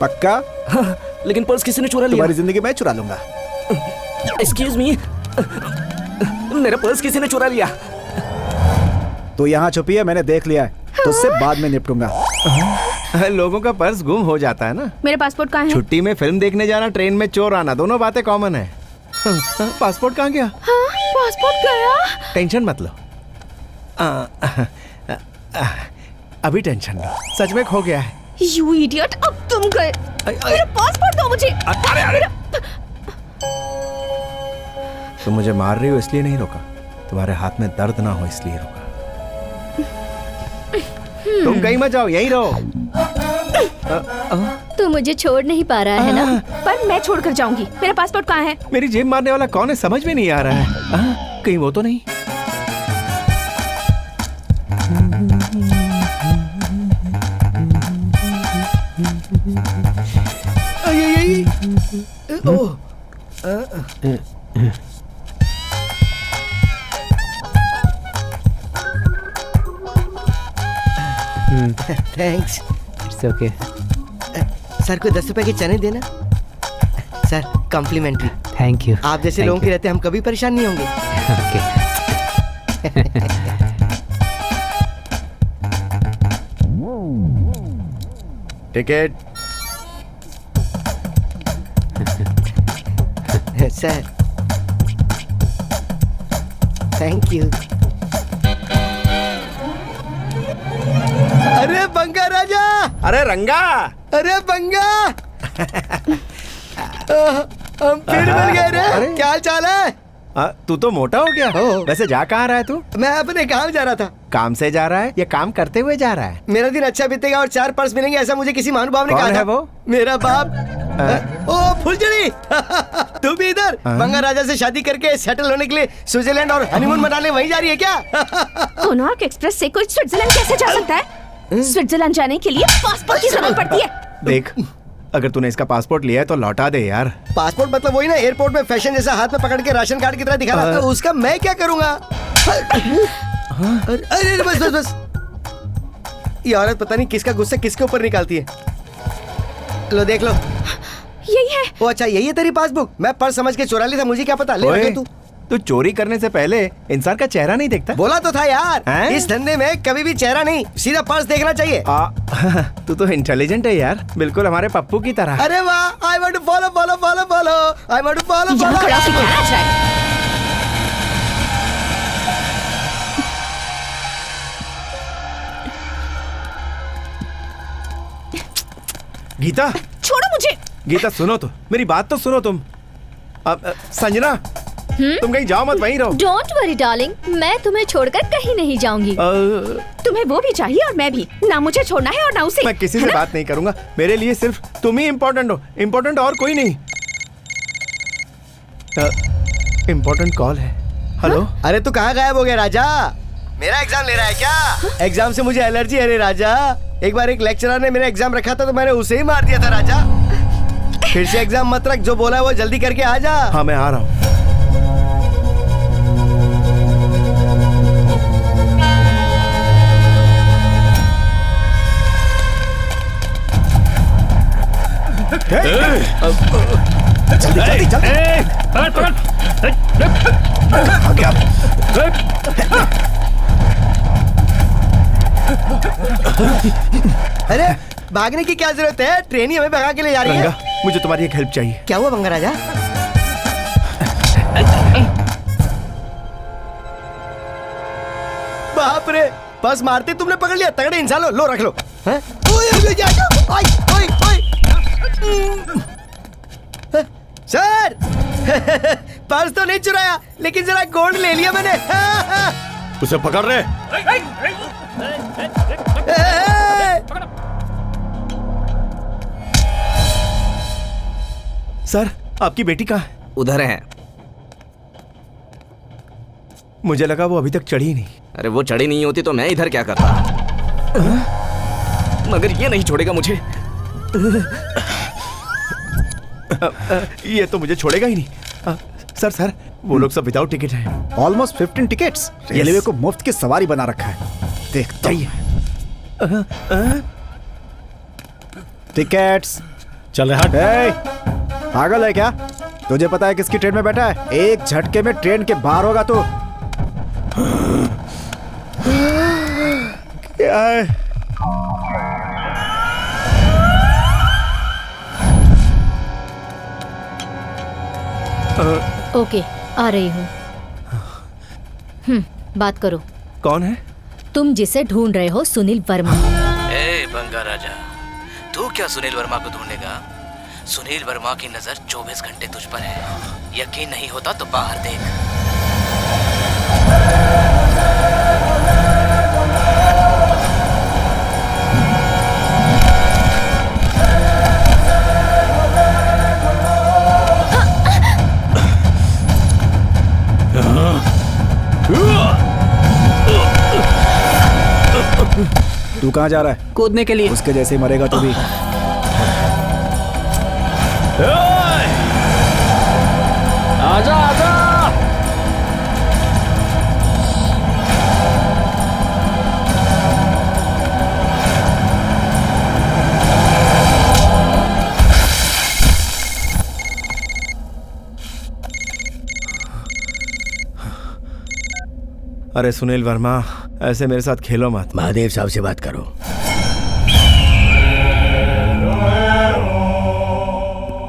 पक्का? लेकिन पर्स किसी ने चुरा लिया। तुम्हारी जिंदगी मैं चुरा लूंगा। एक्सक्यूज मी, मेरा पर्स किसी ने चुरा लिया। तो यहाँ छुपी है, मैंने देख लिया है, तो उससे बाद में निपटूंगा। लोगों का पर्स गुम हो जाता है ना। मेरा पासपोर्ट कहाँ है? छुट्टी में फिल्म देखने जाना, ट्रेन में चोर आना, दोनों बातें कॉमन है। पासपोर्ट कहाँ गया? हाँ, पासपोर्ट गया। टेंशन मत लो। अभी टेंशन लो, सच में खो गया है। You idiot, अब तुम गए। मेरा पासपोर्ट दो मुझे। तुम मुझे मार रही हो इसलिए नहीं रोका, तुम्हारे हाथ में दर्द ना हो इसलिए रोका। तुम कहीं मत जाओ, यहीं रहो। तू मुझे छोड़ नहीं पा रहा है ना? पर मैं छोड़ कर जाऊंगी। मेरा पासपोर्ट कहाँ है? मेरी जेब मारने वाला कौन है समझ में नहीं आ रहा है। कहीं वो तो नहीं? थैंक्स। It's okay. सर को 10 रुपए के चने देना। Sir complimentary. Thank you. आप जैसे लोगों के रहते हम कभी परेशान नहीं होंगे। टिकट। Sir thank you. अरे बंगा राजा, अरे रंगा, अरे बंगा, हम फिर मिल गए रे। क्या हाल चाल है? तू तो मोटा हो गया। वैसे जा कहाँ रहा है तू? मैं अपने काम जा रहा था। काम से जा रहा है या काम करते हुए जा रहा है? मेरा दिन अच्छा बीतेगा और 4 पर्स मिलेंगे, ऐसा मुझे किसी महानुभाव ने कहा था। कौन है वो? मेरा बाप। ओ फुलझड़ी, तू भी इधर? बंगा राजा से शादी करके सेटल होने के लिए स्विट्जरलैंड और हनीमून मनाने वहीं जा रही है क्या? कोनार्क एक्सप्रेस से कोई स्विट्जरलैंड कैसे जा सकता है? स्विट्जरलैंड जाने के लिए पासपोर्ट की जरूरत पड़ती है। देख, अगर तूने इसका पासपोर्ट लिया है तो लौटा दे यार। पासपोर्ट मतलब वही ना, एयरपोर्ट में फैशन जैसा हाथ में पकड़ के राशन कार्ड की तरह दिखा रहा था। उसका मैं क्या करूंगा? अरे बस बस बस, ये औरत पता नहीं किसका गुस्सा किसके ऊपर निकालती है। लो देख लो, यही है। ओ अच्छा, यही है तेरी पासबुक? मैं पर्स समझ के चुरा ली था, मुझे क्या पता। ले तू चोरी करने से पहले इंसान का चेहरा नहीं देखता? बोला तो था यार, इस धंधे में कभी भी चेहरा नहीं, सीधा पर्स देखना चाहिए। तू तो इंटेलिजेंट है यार, बिल्कुल हमारे पप्पू की तरह। अरे वाह, I want to follow follow follow follow, I want to follow follow. Gita छोड़ो मुझे। गीता सुनो तो, मेरी बात तो सुनो तुम। संजना, तुम कहीं जाओ मत, वहीं रहो। डोंट वरी डार्लिंग, मैं तुम्हें छोड़कर कहीं नहीं जाऊंगी। तुम्हें वो भी चाहिए और मैं भी। ना मुझे छोड़ना है और ना उसे। मैं किसी से बात नहीं करूंगा, मेरे लिए सिर्फ तुम ही इम्पोर्टेंट हो, इम्पोर्टेंट और कोई नहीं। इम्पोर्टेंट कॉल है। हेलो। अरे तू कहाँ गायब हो गया राजा? मेरा एग्जाम ले रहा है क्या? एग्जाम से मुझे एलर्जी है रे राजा। एक बार एक लेक्चरर ने मेरा एग्जाम रखा था तो मैंने उसे ही मार दिया था राजा। फिर से एग्जाम मत रख, जो बोला है वो जल्दी करके आ जा। हाँ मैं आ रहा हूँ। जल्दी जल्दी जल्दी। आ गया। अरे भागने की क्या जरूरत है, ट्रेन ही हमें भगा के ले जा रही है। मुझे तुम्हारी एक हेल्प चाहिए। क्या हुआ बंगा राजा? बाप रे, बस मारते तुमने पकड़ लिया। तगड़े इंसान हो, लो रख लो। हैं? सर पर्स तो नहीं चुराया, लेकिन जरा गोल्ड ले लिया मैंने। उसे पकड़ रहे। सर आपकी बेटी कहाँ है? उधर है। मुझे लगा वो अभी तक चढ़ी नहीं। अरे वो चढ़ी नहीं होती तो मैं इधर क्या करता, मगर ये नहीं छोड़ेगा मुझे। ये तो मुझे छोड़ेगा ही नहीं। सर सर वो लोग सब विदाउट टिकट हैं। Almost 15 tickets. रेलवे को मुफ्त की सवारी बना रखा है। देखता ही टिकट्स। चल हट। पागल है क्या? तुझे पता है किसकी ट्रेन में बैठा है? एक झटके में ट्रेन के बाहर होगा तो। क्या है? ओके, आ रही हूँ। बात करो। कौन है? तुम जिसे ढूंढ रहे हो, सुनील वर्मा। ए बंगा राजा, तू क्या सुनील वर्मा को ढूंढेगा? सुनील वर्मा की नजर 24 घंटे तुझ पर है। यकीन नहीं होता तो बाहर देख। तू कहाँ जा रहा है? कूदने के लिए। उसके जैसे ही मरेगा तू भी। आजा आजा। अरे सुनील वर्मा, ऐसे मेरे साथ खेलो मत। महादेव साहब से बात करो।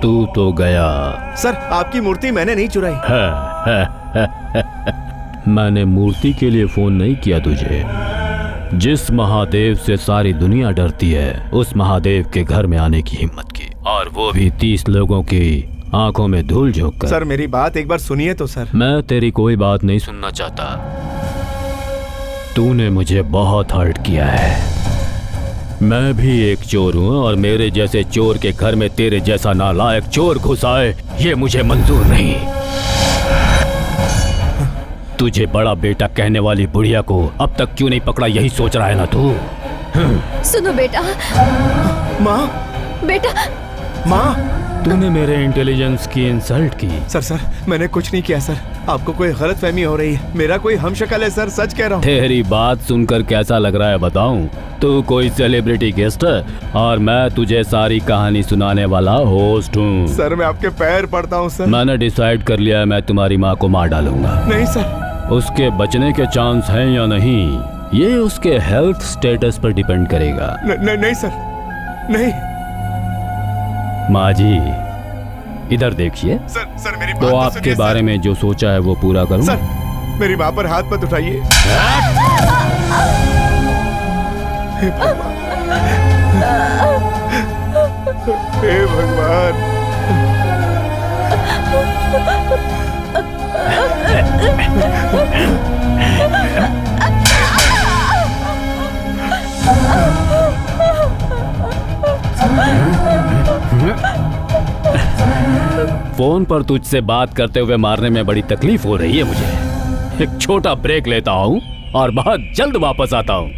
तू तो गया। सर आपकी मूर्ति मैंने नहीं चुराई। मैंने मूर्ति के लिए फोन नहीं किया तुझे। जिस महादेव से सारी दुनिया डरती है, उस महादेव के घर में आने की हिम्मत की, और वो भी 30 लोगों की आंखों में धूल झोंक कर। सर मेरी बात एक बार सुनिए तो सर। मैं तेरी कोई बात नहीं सुनना चाहता। तूने मुझे बहुत हर्ट किया है। मैं भी एक चोर हूँ, और मेरे जैसे चोर के घर में तेरे जैसा नालायक चोर घुस आए, ये मुझे मंजूर नहीं। तुझे बड़ा बेटा कहने वाली बुढ़िया को अब तक क्यों नहीं पकड़ा, यही सोच रहा है ना तू? सुनो बेटा। माँ। बेटा। माँ। तूने मेरे इंटेलिजेंस की इंसल्ट की। सर मैंने कुछ नहीं किया सर। आपको कोई गलतफहमी हो रही है। मेरा कोई हमशक्ल है सर, सच कह रहा हूँ। तेरी बात सुनकर कैसा लग रहा है बताऊं? तू कोई सेलिब्रिटी गेस्ट है, और मैं तुझे सारी कहानी सुनाने वाला होस्ट हूँ। सर मैं आपके पैर पड़ता हूँ सर। मैंने डिसाइड कर लिया है, मैं तुम्हारी माँ को मार डालूंगा। नहीं सर। उसके बचने के चांस हैं या नहीं, ये उसके हेल्थ स्टेटस पर डिपेंड करेगा। नहीं सर, नहीं। माँ जी इधर देखिए। सर मेरी बात तो आपके बारे में जो सोचा है वो पूरा करूं। सर मेरी माँ पर हाथ मत उठाइए। हे भगवान। फोन पर तुझसे बात करते हुए मारने में बड़ी तकलीफ हो रही है मुझे। एक छोटा ब्रेक लेता हूँ और बहुत जल्द वापस आता हूँ।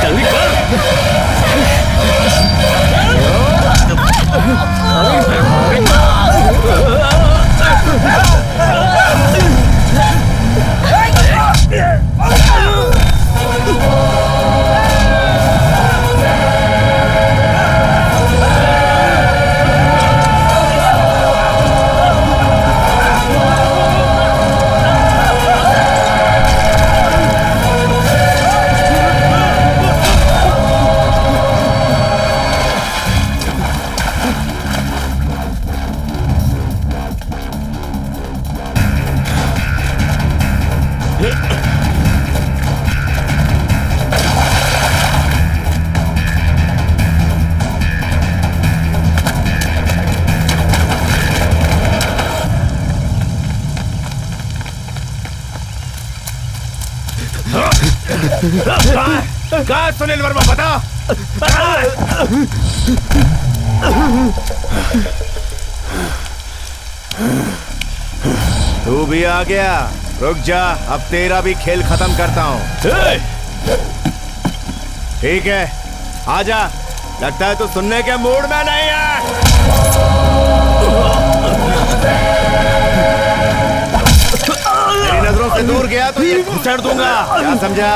जल्दी कर। कहाँ सुनील वर्मा, बता। तू भी आ गया, रुक जा, अब तेरा भी खेल खत्म करता हूँ। ठीक है, आजा। लगता है तू सुनने के मूड में नहीं है। तेरी नजरों से दूर गया तो ये घुसड़ दूंगा, क्या समझा?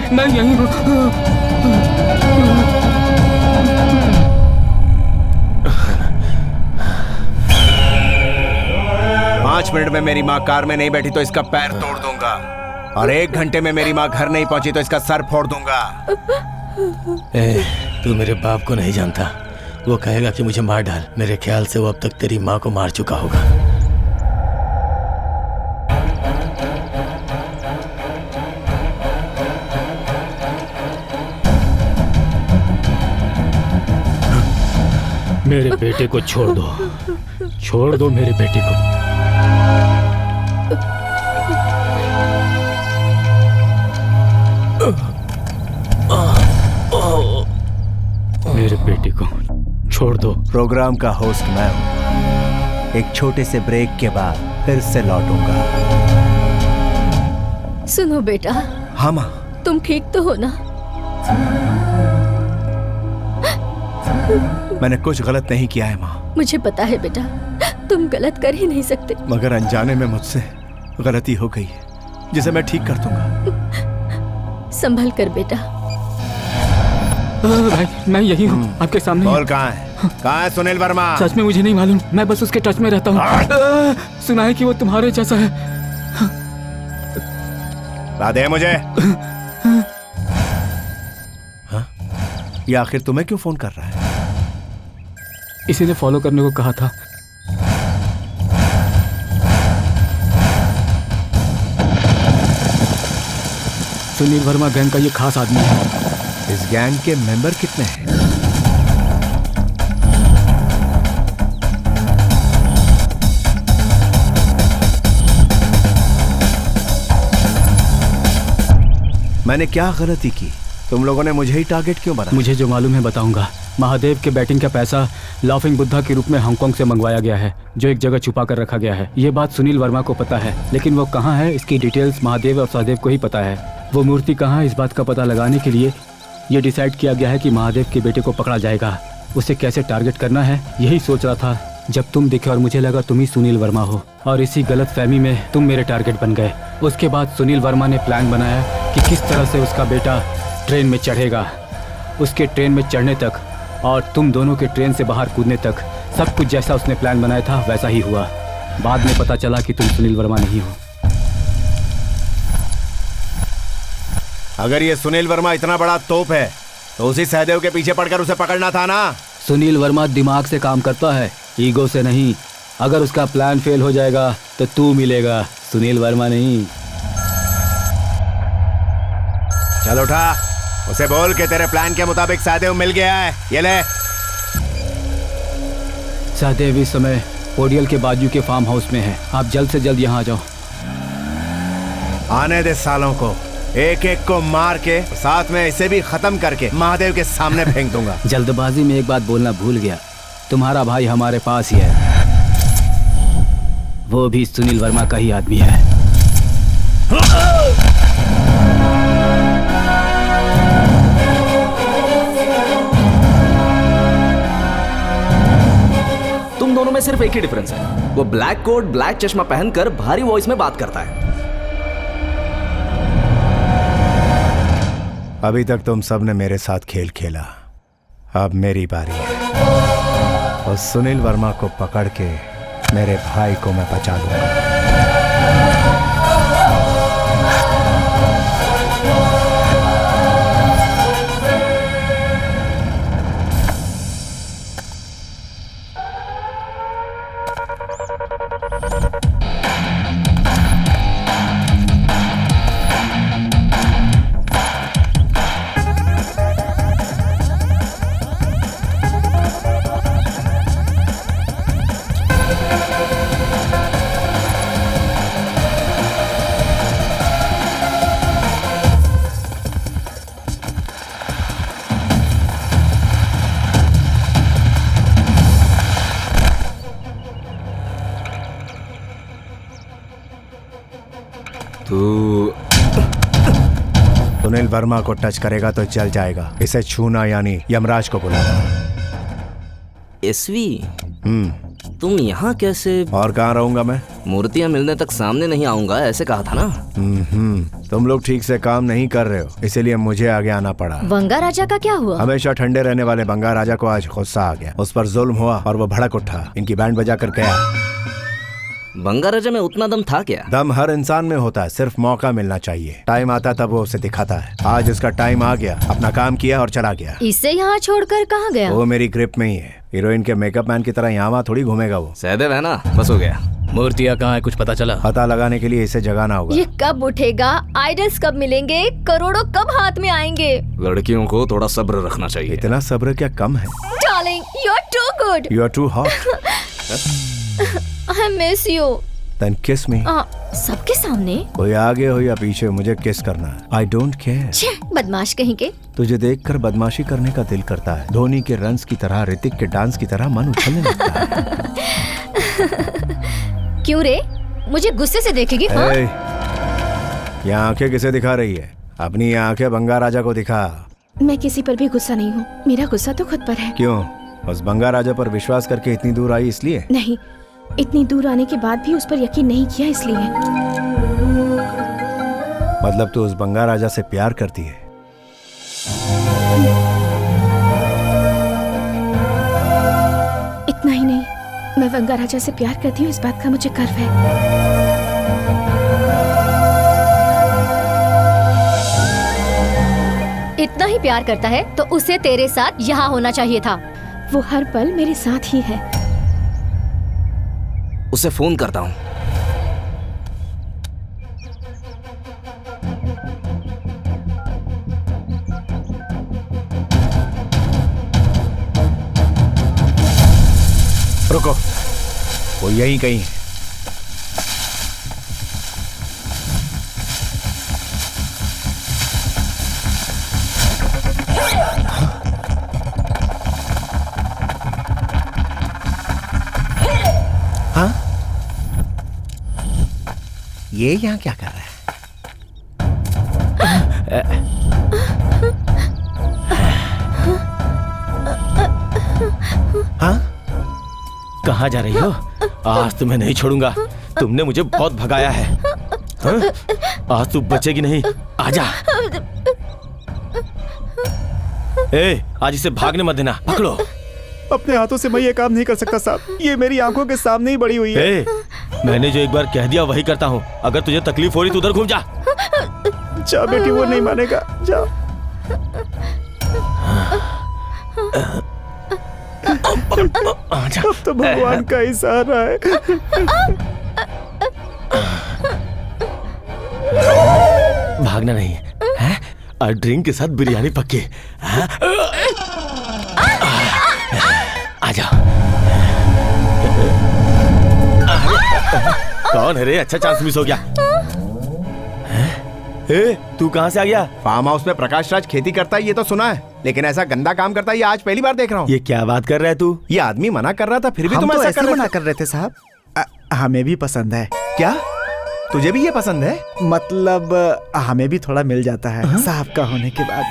मैं यहीं हूँ। 5 मिनट में मेरी माँ कार में नहीं बैठी तो इसका पैर तोड़ दूंगा, और 1 घंटे में मेरी माँ घर नहीं पहुंची तो इसका सर फोड़ दूंगा। तू मेरे बाप को नहीं जानता, वो कहेगा कि मुझे मार डाल। मेरे ख्याल से वो अब तक तेरी माँ को मार चुका होगा। मेरे बेटे को छोड़ दो, छोड़ दो मेरे बेटे को। मेरे बेटे को छोड़ दो। प्रोग्राम का होस्ट मैं हूँ। एक छोटे से ब्रेक के बाद फिर से लौटूंगा। सुनो बेटा। हाँ माँ। तुम ठीक तो हो ना? मैंने कुछ गलत नहीं किया है माँ। मुझे पता है बेटा, तुम गलत कर ही नहीं सकते। मगर अनजाने में मुझसे गलती हो गई है, जिसे मैं ठीक कर दूंगा। संभल कर बेटा। भाई मैं यही हूँ, आपके सामने। बोल कहाँ है? कहाँ है सुनील वर्मा? सच में मुझे नहीं मालूम, मैं बस उसके टच में रहता हूँ। सुना है कि वो तुम्हारे जैसा है। दे मुझे। हाँ? ये आखिर तुम्हें क्यों फोन कर रहा है? इसी ने फॉलो करने को कहा था। सुनील वर्मा गैंग का ये खास आदमी है। इस गैंग के मेंबर कितने हैं? मैंने क्या गलती की? तुम लोगों ने मुझे ही टारगेट क्यों बनाया? मुझे जो मालूम है बताऊंगा। महादेव के बैटिंग का पैसा लाफिंग बुद्धा के रूप में हांगकांग से मंगवाया गया है, जो एक जगह छुपा कर रखा गया है। ये बात सुनील वर्मा को पता है, लेकिन वो कहाँ है इसकी डिटेल्स महादेव और सहदेव को ही पता है। वो मूर्ति कहाँ है इस बात का पता लगाने के लिए ये डिसाइड किया गया है कि महादेव के बेटे को पकड़ा जाएगा। उसे कैसे टारगेट करना है यही सोच रहा था जब तुम दिखे, और मुझे लगा तुम ही सुनील वर्मा हो, और इसी गलत फहमी में तुम मेरे टारगेट बन गए। उसके बाद सुनील वर्मा ने प्लान बनाया कि किस तरह से उसका बेटा ट्रेन में चढ़ेगा। उसके ट्रेन में चढ़ने तक और तुम दोनों के ट्रेन से बाहर कूदने तक सब कुछ जैसा उसने प्लान बनाया था वैसा ही हुआ। बाद में पता चला कि तुम सुनील वर्मा नहीं हो। अगर ये सुनील वर्मा इतना बड़ा तोप है तो उसी सहदेव के पीछे पड़कर उसे पकड़ना था ना। सुनील वर्मा दिमाग से काम करता है, ईगो से नहीं। अगर उसका प्लान फेल हो जाएगा तो तू मिलेगा, सुनील वर्मा नहीं। चल उठा, उसे बोल के तेरे प्लान के मुताबिक सहदेव मिल गया है। ये ले। सहदेव इस समय ओडियल के बाजू के फार्म हाउस में है। आप जल्द से जल्द यहाँ आ जाओ। आने दे सालों को, एक एक को मार के साथ में इसे भी खत्म करके महादेव के सामने फेंक दूंगा। जल्दबाजी में एक बात बोलना भूल गया, तुम्हारा भाई हमारे पास ही है, वो भी सुनील वर्मा का ही आदमी है। तुम दोनों में सिर्फ एक ही डिफरेंस है, वो ब्लैक कोट ब्लैक चश्मा पहनकर भारी वॉइस में बात करता है। अभी तक तुम सब ने मेरे साथ खेल खेला, अब मेरी बारी है और सुनील वर्मा को पकड़ के मेरे भाई को मैं बचा लूंगा। सुनील वर्मा को टच करेगा तो जल जाएगा, इसे छूना यानी यमराज को बुलाना। एसवी, तुम यहाँ कैसे? और कहाँ रहूंगा मैं? मूर्तियाँ मिलने तक सामने नहीं आऊंगा ऐसे कहा था ना। तुम लोग ठीक से काम नहीं कर रहे हो, इसीलिए मुझे आगे आना पड़ा। बंगा राजा का क्या हुआ? हमेशा ठंडे रहने वाले बंगा राजा को आज गुस्सा आ गया, उस पर जुल्म हुआ और वो भड़क उठा, इनकी बैंड बजा कर गया। बंगा राजा में उतना दम था क्या? दम हर इंसान में होता है, सिर्फ मौका मिलना चाहिए। टाइम आता तब वो उसे दिखाता है। आज उसका टाइम आ गया, अपना काम किया और चला गया। इसे यहाँ छोड़कर कहाँ गया? वो मेरी ग्रिप में ही है, हीरोइन के मेकअप मैन की तरह यहाँ वहाँ थोड़ी घूमेगा वो। सहदेव है ना, बस हो गया। मूर्तियाँ कहाँ है, कुछ पता चला? पता लगाने के लिए इसे जगाना होगा। ये कब उठेगा? आइडल्स कब मिलेंगे? करोड़ों कब हाथ में आएंगे? लड़कियों को थोड़ा सब्र रखना चाहिए। इतना सब्र क्या कम है? Darling, you are too good. You are too hot. I miss you. Then kiss me. सबके सामने? कोई आगे हो या पीछे, मुझे किस करना है। I don't care. बदमाश कहीं के। तुझे देखकर बदमाशी करने का दिल करता है। धोनी के रन्स की तरह, ऋतिक के डांस की तरह मन उछलने लगता है। क्यों रे? मुझे गुस्से से देखेगी? हाँ? ये आंखें किसे दिखा रही है? अपनी आंखें बंगा राजा को दिखा। मैं किसी पर भी गुस्सा नहीं हूँ, मेरा गुस्सा तो खुद पर है। क्यों? उस बंगा राजा पर विश्वास करके इतनी दूर आई इसलिए? नहीं, इतनी दूर आने के बाद भी उस पर यकीन नहीं किया इसलिए। मतलब तू उस बंगा राजा से प्यार करती है? इतना ही नहीं, मैं बंगा राजा से प्यार करती हूँ, इस बात का मुझे गर्व है। इतना ही प्यार करता है तो उसे तेरे साथ यहाँ होना चाहिए था। वो हर पल मेरे साथ ही है। उसे फोन करता हूँ। रुको, वो यहीं कहीं है। हाँ? ये यहाँ क्या कर रहा है? हाँ? कहाँ जा रही हो? आज तुम्हें नहीं छोड़ूंगा। तुमने मुझे बहुत भगाया है। हाँ? आज तू बचेगी नहीं। आजा। ए, आज इसे भागने मत देना। पकड़ो। अपने हाथों से मैं ये काम नहीं कर सकता साहब, ये मेरी आंखों के सामने ही बड़ी हुई है। ए, मैंने जो एक बार कह दिया वही करता हूँ। अगर तुझे तकलीफ हो रही तो उधर घूम जा। जा बेटी, वो नहीं मानेगा। जा। अब तो भगवान का ही सहारा है। भागना नहीं है? और ड्रिंक के साथ बिरयानी पक्की। आ जाओ। कौन है रे? अच्छा चांस मिस हो गया। ए, तू कहाँ से आ गया? फार्म हाउस में प्रकाश राज खेती करता है ये तो सुना है, लेकिन ऐसा गंदा काम करता है ये आज पहली बार देख रहा हूँ। ये क्या बात कर रहा है तू? ये आदमी मना कर रहा था फिर भी तुम तो ऐसा ऐसे मना कर रहे थे साहब। हमें भी पसंद है। क्या तुझे भी ये पसंद है? मतलब हमें भी थोड़ा मिल जाता है साहब का होने के बाद।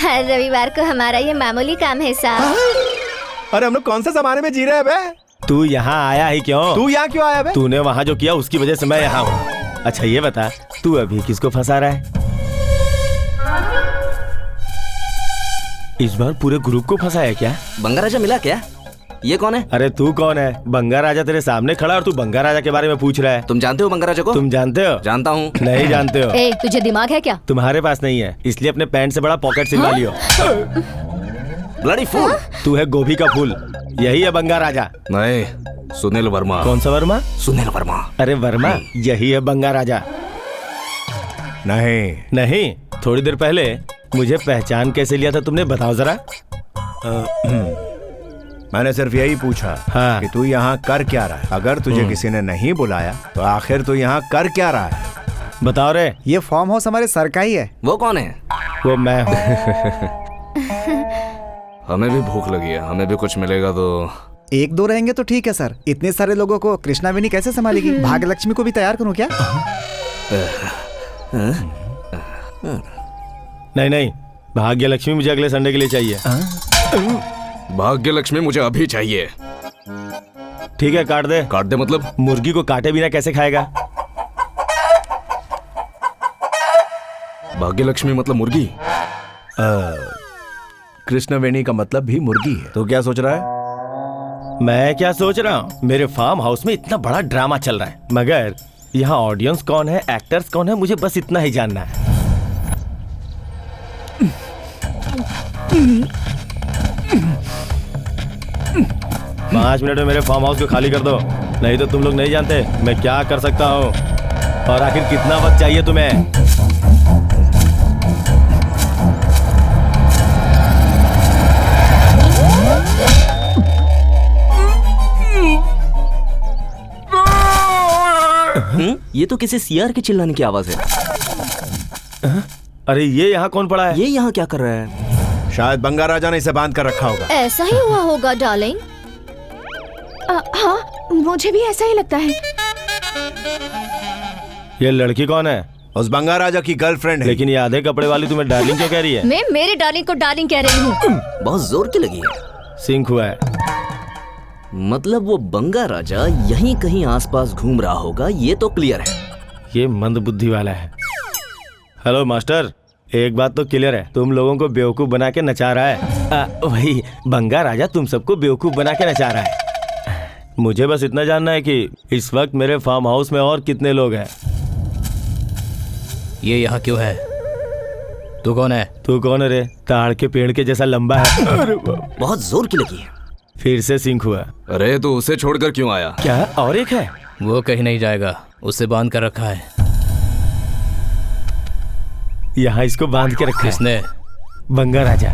हर रविवार को हमारा ये मामूली काम है साहब। अरे हम लोग कौन से जमाने में जी रहे हैं बे? तू यहाँ आया ही क्यों? तू यहाँ क्यों आया बे? तूने वहाँ जो किया उसकी वजह से मैं यहाँ हूँ। अच्छा ये बता, तू अभी किसको फंसा रहा है? इस बार पूरे ग्रुप को फंसाया क्या? बंगा राजा मिला क्या? ये कौन है? अरे तू कौन है? बंगा राजा तेरे सामने खड़ा और तू बंगा राजा के बारे में पूछ रहा है। तुम जानते हो बंगा राजा को? तुम जानते हो? जानता हूँ। नहीं जानते हो? ए, तुझे दिमाग है क्या? तुम्हारे पास नहीं है, इसलिए अपने पैंट से बड़ा पॉकेट सिलवा लियो। Bloody fool. तू है गोभी का फूल, यही है बंगा राजा। नहीं, सुनील वर्मा। कौन सा वर्मा? सुनील वर्मा। अरे वर्मा, यही है बंगा राजा। नहीं नहीं, थोड़ी देर पहले मुझे पहचान कैसे लिया था तुमने, बताओ जरा। मैंने सिर्फ यही पूछा कि तू यहाँ कर क्या रहा है। अगर तुझे किसी ने नहीं बुलाया तो आखिर तू यहाँ कर क्या रहा है? बताओ रे। ये फार्म हाउस हमारे सर का ही है। वो कौन है? वो मैं हूँ। हमें भी भूख लगी है, हमें भी कुछ मिलेगा तो। एक दो रहेंगे तो ठीक है सर, इतने सारे लोगों को कृष्णा वेनी कैसे संभालेगी? भाग्यलक्ष्मी को भी तैयार करूँ क्या? नहीं नहीं, भाग्यलक्ष्मी मुझे अगले संडे के लिए चाहिए। भाग्यलक्ष्मी मुझे अभी चाहिए। ठीक है, काट दे। काट दे मतलब? मुर्गी को काटे बिना कैसे खाएगा? भाग्यलक्ष्मी मतलब मुर्गी? कृष्णवेणी का मतलब भी मुर्गी है। तो क्या सोच रहा है? मैं क्या सोच रहा हूँ, मेरे फार्म हाउस में इतना बड़ा ड्रामा चल रहा है, मगर यहाँ ऑडियंस कौन है, एक्टर्स कौन है, मुझे बस इतना ही जानना है। 5 मिनट में मेरे फार्म हाउस को खाली कर दो, नहीं तो तुम लोग नहीं जानते मैं क्या कर सकता हूँ। और आखिर कितना वक्त चाहिए तुम्हें? ये तो किसी सीआर के चिल्लाने की आवाज है। अरे ये यहाँ कौन पड़ा है? ये यहाँ क्या कर रहा है? शायद बंगा राजा ने इसे बांध कर रखा होगा। ऐसा ही हुआ होगा डार्लिंग। हाँ, मुझे भी ऐसा ही लगता है। ये लड़की कौन है? उस बंगा राजा की गर्लफ्रेंड है। लेकिन ये आधे कपड़े वाली तुम्हें डार्लिंग क्यों कह रही है? मैं मेरे डार्लिंग को डार्लिंग कह रही हूँ। बहुत जोर की लगी है। सिंक हुआ है। मतलब वो बंगा राजा यहीं कहीं आसपास घूम रहा होगा, ये तो क्लियर है। ये मंद बुद्धि वाला है। हेलो मास्टर, एक बात तो क्लियर है, तुम लोगों को बेवकूफ बना के नचा रहा है। वही बंगा राजा तुम सबको बेवकूफ बना के नचा रहा है। मुझे बस इतना जानना है कि इस वक्त मेरे फार्म हाउस में और कितने लोग हैं। ये यहाँ क्यों है? तू कौन है? तू कौन है रे? ताड़ के पेड़ के जैसा लंबा है। बहुत जोर की लगी है। फिर से सिंक हुआ। अरे तो उसे छोड़कर क्यों आया? क्या और एक है? वो कहीं नहीं जाएगा, उसे बांध कर रखा है। यहाँ इसको बांध के रखा है। किसने? बंगा राजा।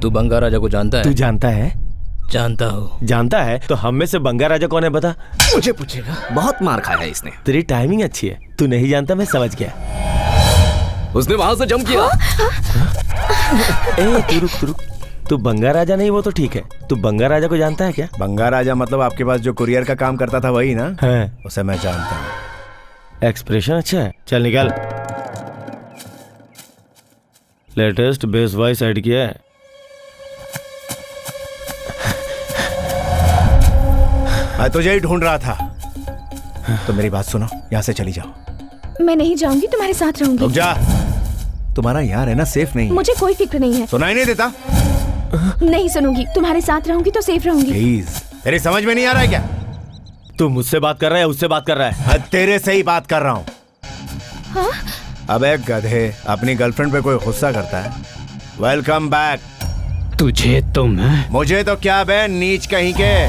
तू बंगा राजा को जानता है? तू जानता है? जानता हूँ। जानता है? तो हम में से बंगा राजा कौन है बता? मुझे पूछेगा? बहुत मार खाया है इसने। तेरी टाइमिंग अच्छी है, तू नहीं जानता मैं समझ गया। उसने वहां से जंप किया। ए, तू रुक। तू बंगा राजा नहीं, वो तो ठीक है, तू बंगा राजा को जानता है क्या? बंगा राजा मतलब आपके पास जो कुरियर का काम करता था वही ना? है। उसे मैं जानता हूँ। एक्सप्रेशन अच्छा है, चल निकल। लेटेस्ट बेस वॉइस ऐड किया है। मैं तुझे ही ढूंढ रहा था। तो मेरी बात सुनो, यहाँ से चली जाओ। मैं नहीं जाऊंगी, तुम्हारे साथ रहूंगी। रुक जा, तुम्हारा यहाँ रहना सेफ नहीं है। मुझे कोई फिक्र नहीं है। सुनाई नहीं देता? नहीं सुनूंगी, तुम्हारे साथ रहूंगी तो सेफ रहूंगी। प्लीज, तेरी समझ में नहीं आ रहा है क्या? तू मुझसे बात कर रहा है, उससे बात कर रहा है? तेरे से ही बात कर रहा हूँ। हाँ? अबे गधे, अपनी गर्लफ्रेंड पे कोई गुस्सा करता है? Welcome back. तुझे तुम मुझे तो क्या बे, नीच कहीं के।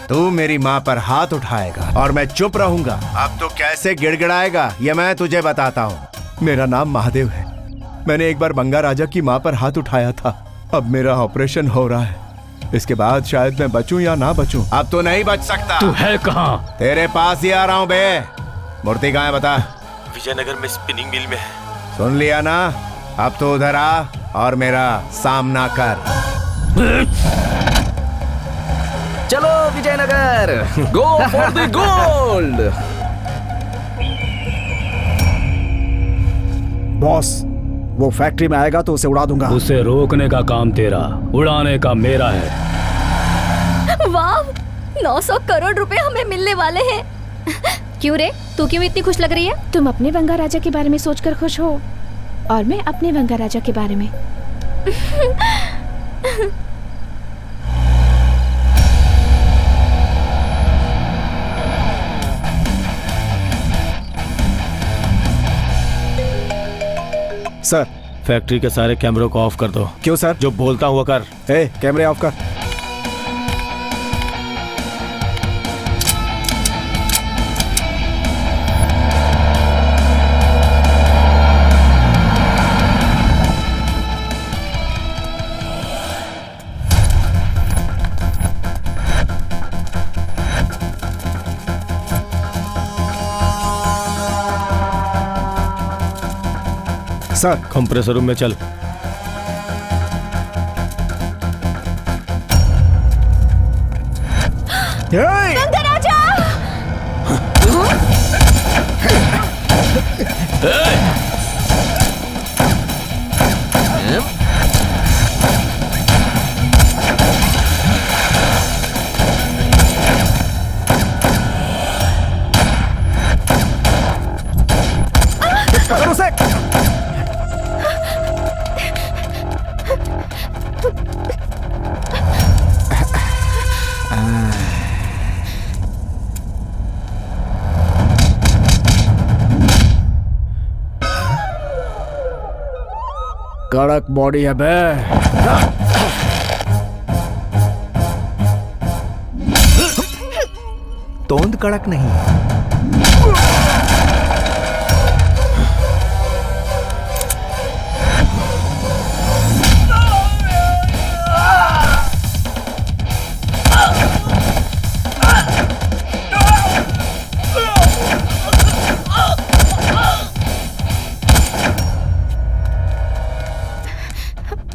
तू मेरी माँ पर हाथ उठाएगा और मैं चुप रहूंगा। अब तो कैसे गिड़गिड़ाएगा ये मैं तुझे बताता हूँ। मेरा नाम महादेव है। मैंने एक बार बंगा राजा की माँ पर हाथ उठाया था। अब मेरा ऑपरेशन हो रहा है। इसके बाद शायद मैं बचूं या ना बचूं। अब तो नहीं बच सकता। तू है कहाँ? तेरे पास ही आ रहा हूं बे। मूर्ति कहाँ है बता? विजयनगर में स्पिनिंग मिल में है। सुन लिया ना? अब तो उधर आ और मेरा सामना कर। चलो Vijayanagar, go for the gold. Boss, वो फैक्ट्री में आएगा तो उसे उड़ा दूंगा। उसे रोकने का काम तेरा, उड़ाने का मेरा है। वाह, 900 करोड़ रुपए हमें मिलने वाले हैं। क्यों रे, तू क्यों इतनी खुश लग रही है? तुम अपने बंगा राजा के बारे में सोचकर खुश हो और मैं अपने बंगा राजा के बारे में। सर, फैक्ट्री के सारे कैमरों को ऑफ कर दो। क्यों सर? जो बोलता हुआ कर। कैमरे ऑफ कर। सर, कंप्रेसर रूम में चल। बंगा राजा! कड़क बॉडी है बे। तोंद कड़क नहीं।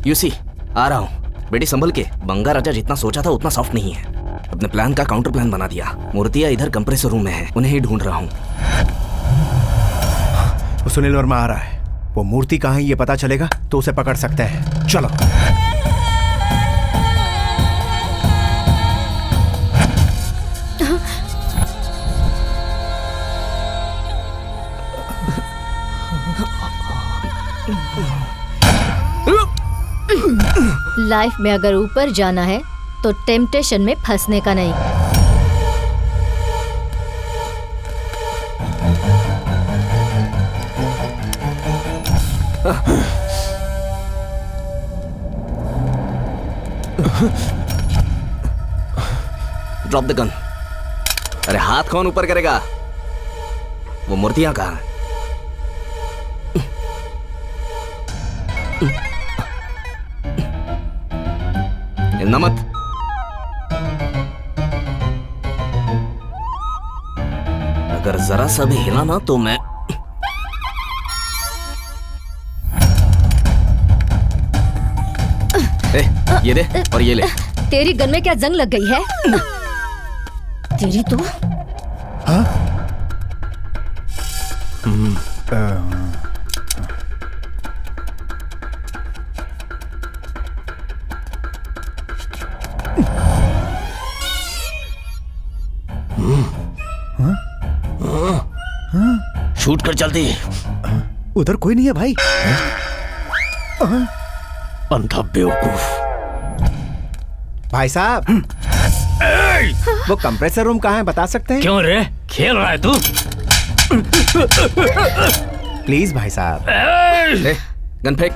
यूसी, आ रहा हूँ। बेटी संभल के। बंगा राजा जितना सोचा था उतना सॉफ्ट नहीं है। अपने प्लान का काउंटर प्लान बना दिया। मूर्तियाँ इधर कंप्रेसर रूम में है, उन्हें ही ढूंढ रहा हूँ। वो सुनील वर्मा आ रहा है। वो मूर्ति कहाँ है ये पता चलेगा तो उसे पकड़ सकते हैं। चलो। लाइफ में अगर ऊपर जाना है तो टेम्पटेशन में फंसने का नहीं। Drop the gun. अरे हाथ कौन ऊपर करेगा? वो मूर्तियां कहाँ हैं? हिलना मत। अगर जरा सा भी हिला ना तो मैं ये दे और ये ले। तेरी गन में क्या जंग लग गई है? तेरी तो शूट कर चलती। उधर कोई नहीं है भाई। अंधा बेवकूफ। भाई साहब, वो कंप्रेसर रूम कहाँ है बता सकते हैं? क्यों रे, खेल रहा है तू? प्लीज भाई साहब। ले, गन फेंक।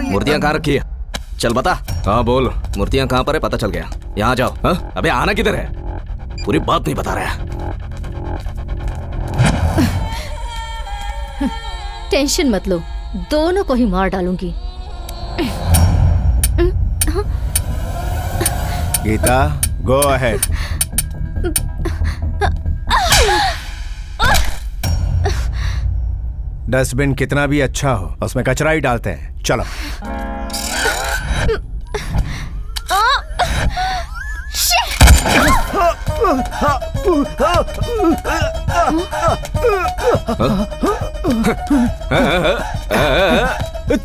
मूर्तियां कहाँ रखी है? चल बता। हाँ बोल। मूर्तियां कहाँ पर है पता चल गया। यहाँ जाओ। हाँ? अबे आना किधर है? पूरी बात नहीं बता रहा है। टेंशन मत लो, दोनों को ही मार डालूंगी। Gita, go ahead. डस्टबिन कितना भी अच्छा हो, उसमें कचरा ही डालते हैं। चलो।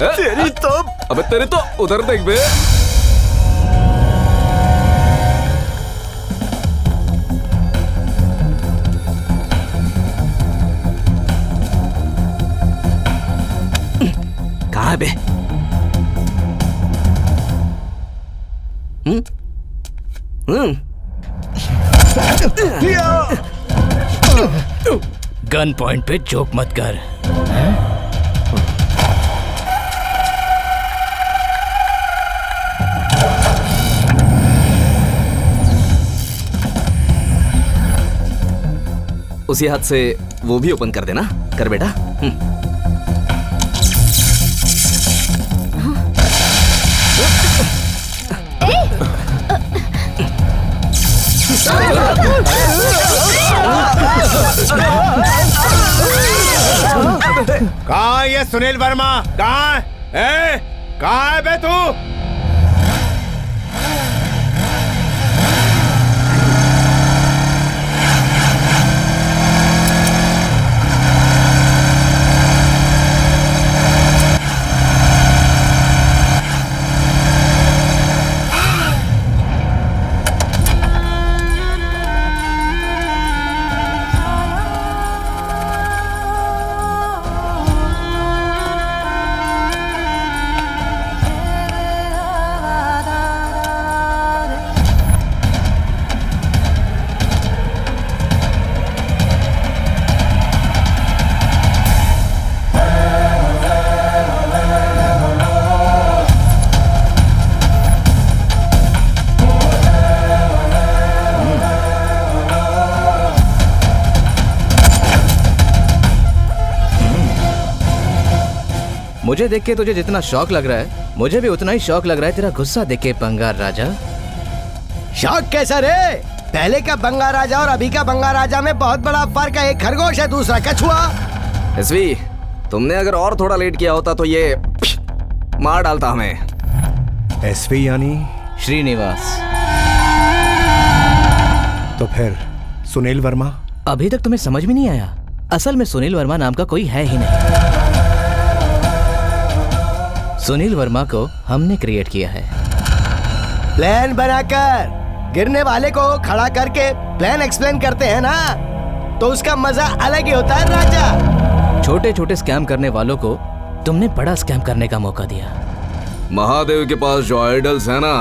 तेरी तो, अबे तेरी तो उधर देख बे। कहाँ है बे? गन पॉइंट पे जोक मत कर। उसी हाथ से वो भी ओपन कर देना। कर बेटा। कहाँ ये सुनील वर्मा? कहाँ है? कहाँ है बे तू? मुझे देख के तुझे जितना शौक लग रहा है, मुझे भी उतना ही शौक लग रहा है तेरा गुस्सा देख के बंगार राजा। शौक कैसा रे? पहले का बंगार राजा और अभी का बंगार राजा में बहुत बड़ा फर्क है। एक खरगोश है, दूसरा कछुआ। एसवी, तुमने अगर और थोड़ा लेट किया होता तो ये मार डालता हमें। एसवी यानी श्रीनिवास। तो फिर सुनील वर्मा? अभी तक तुम्हें समझ में नहीं आया? असल में सुनील वर्मा नाम का कोई है ही नहीं। सुनील वर्मा को हमने क्रिएट किया है। प्लान बनाकर गिरने वाले को खड़ा करके प्लान एक्सप्लेन करते हैं ना, तो उसका मजा अलग ही होता है राजा। छोटे छोटे स्कैम करने वालों को तुमने बड़ा स्कैम करने का मौका दिया। महादेव के पास जो आइडल्स है ना,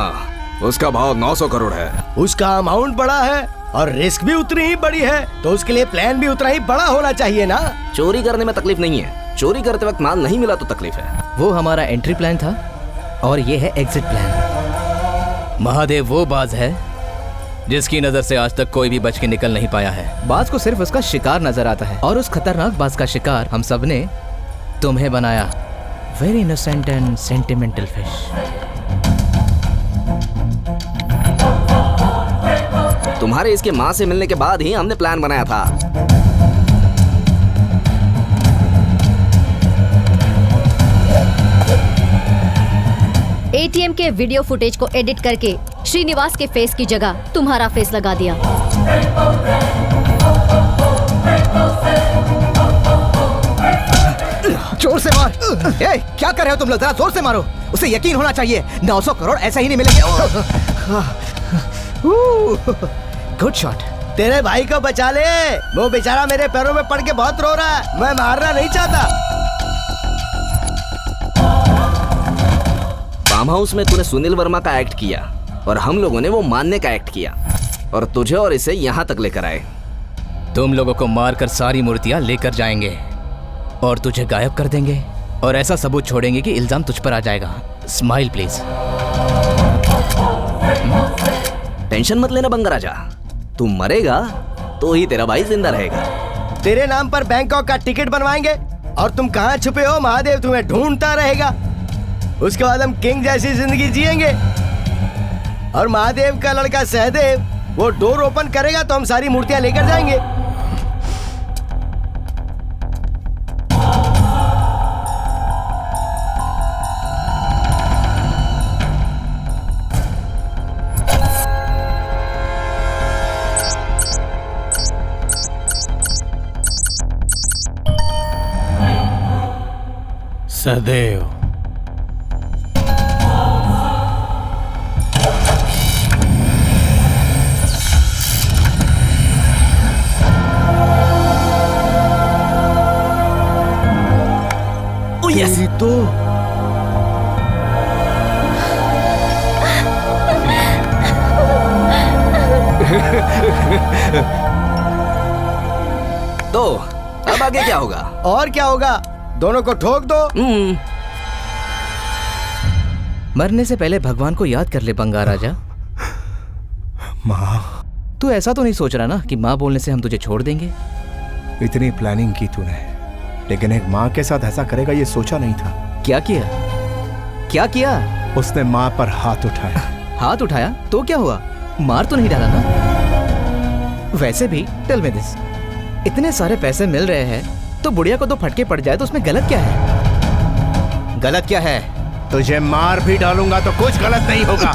उसका भाव 900 करोड़ है। उसका अमाउंट बड़ा है और रिस्क भी उतनी ही बड़ी है, तो उसके लिए प्लान भी उतना ही बड़ा होना चाहिए ना। चोरी करने में तकलीफ नहीं है, चोरी करते वक्त माल नहीं मिला तो तकलीफ है। वो हमारा एंट्री प्लान था और ये है एग्जिट प्लान। महादेव वो बाज है जिसकी नजर से आज तक कोई भी बच के निकल नहीं पाया है। बाज को सिर्फ उसका शिकार नजर आता है और उस खतरनाक बाज का शिकार हम सब ने तुम्हें बनाया। Very innocent and sentimental fish. तुम्हारे इसके माँ से मिलने के बाद ही हमने प्लान बनाया था। एटीएम के वीडियो फुटेज को एडिट करके श्रीनिवास के फेस की जगह तुम्हारा फेस लगा दिया। जोर से मार। ए, क्या कर रहे हो तुम लोग? जरा जोर से मारो, उसे यकीन होना चाहिए 900 करोड़ ऐसा ही नहीं मिलेंगे। Good shot. तेरे भाई को बचा ले, वो बेचारा मेरे पैरों में पड़ के बहुत रो रहा है। मैं मारना नहीं चाहता। फार्म हाउस में तूने सुनील वर्मा का एक्ट किया और हम लोगों ने वो मानने का एक्ट किया और तुझे और इसे यहाँ तक लेकर आए। तुम लोगों को मारकर सारी मूर्तियां लेकर जाएंगे और तुझे गायब कर देंगे और ऐसा सबूत छोड़ेंगे कि इल्जाम तुझ पर आ जाएगा। Smile please. टेंशन मत लेना बंगाराजा, तू मरेगा तो ही तेरा भाई जिंदा रहेगा। तेरे नाम पर बैंकॉक का टिकट बनवाएंगे और तुम कहाँ छुपे हो, महादेव तुम्हें ढूंढता रहेगा। उसके बाद हम किंग जैसी जिंदगी जिएंगे। और महादेव का लड़का सहदेव वो डोर ओपन करेगा तो हम सारी मूर्तियां लेकर जाएंगे। सदैव तेरी तो अब आगे क्या होगा? और क्या होगा, दोनों को ठोक दो। मरने से पहले भगवान को याद कर ले बंगार राजा। माँ, तू ऐसा तो नहीं सोच रहा ना कि माँ बोलने से हम तुझे छोड़ देंगे? इतनी प्लानिंग की तूने, लेकिन एक माँ के साथ ऐसा करेगा ये सोचा नहीं था। क्या किया? क्या किया? उसने माँ पर हाथ उठाया। हाथ उठाया तो क्या हुआ? मार तो नहीं डाला ना? वैसे भी टेल मी दिस, इतने सारे पैसे मिल रहे हैं तो बुढ़िया को दो फटके पड़ जाए तो उसमें गलत क्या है? गलत क्या है? तुझे मार भी डालूंगा तो कुछ गलत नहीं होगा।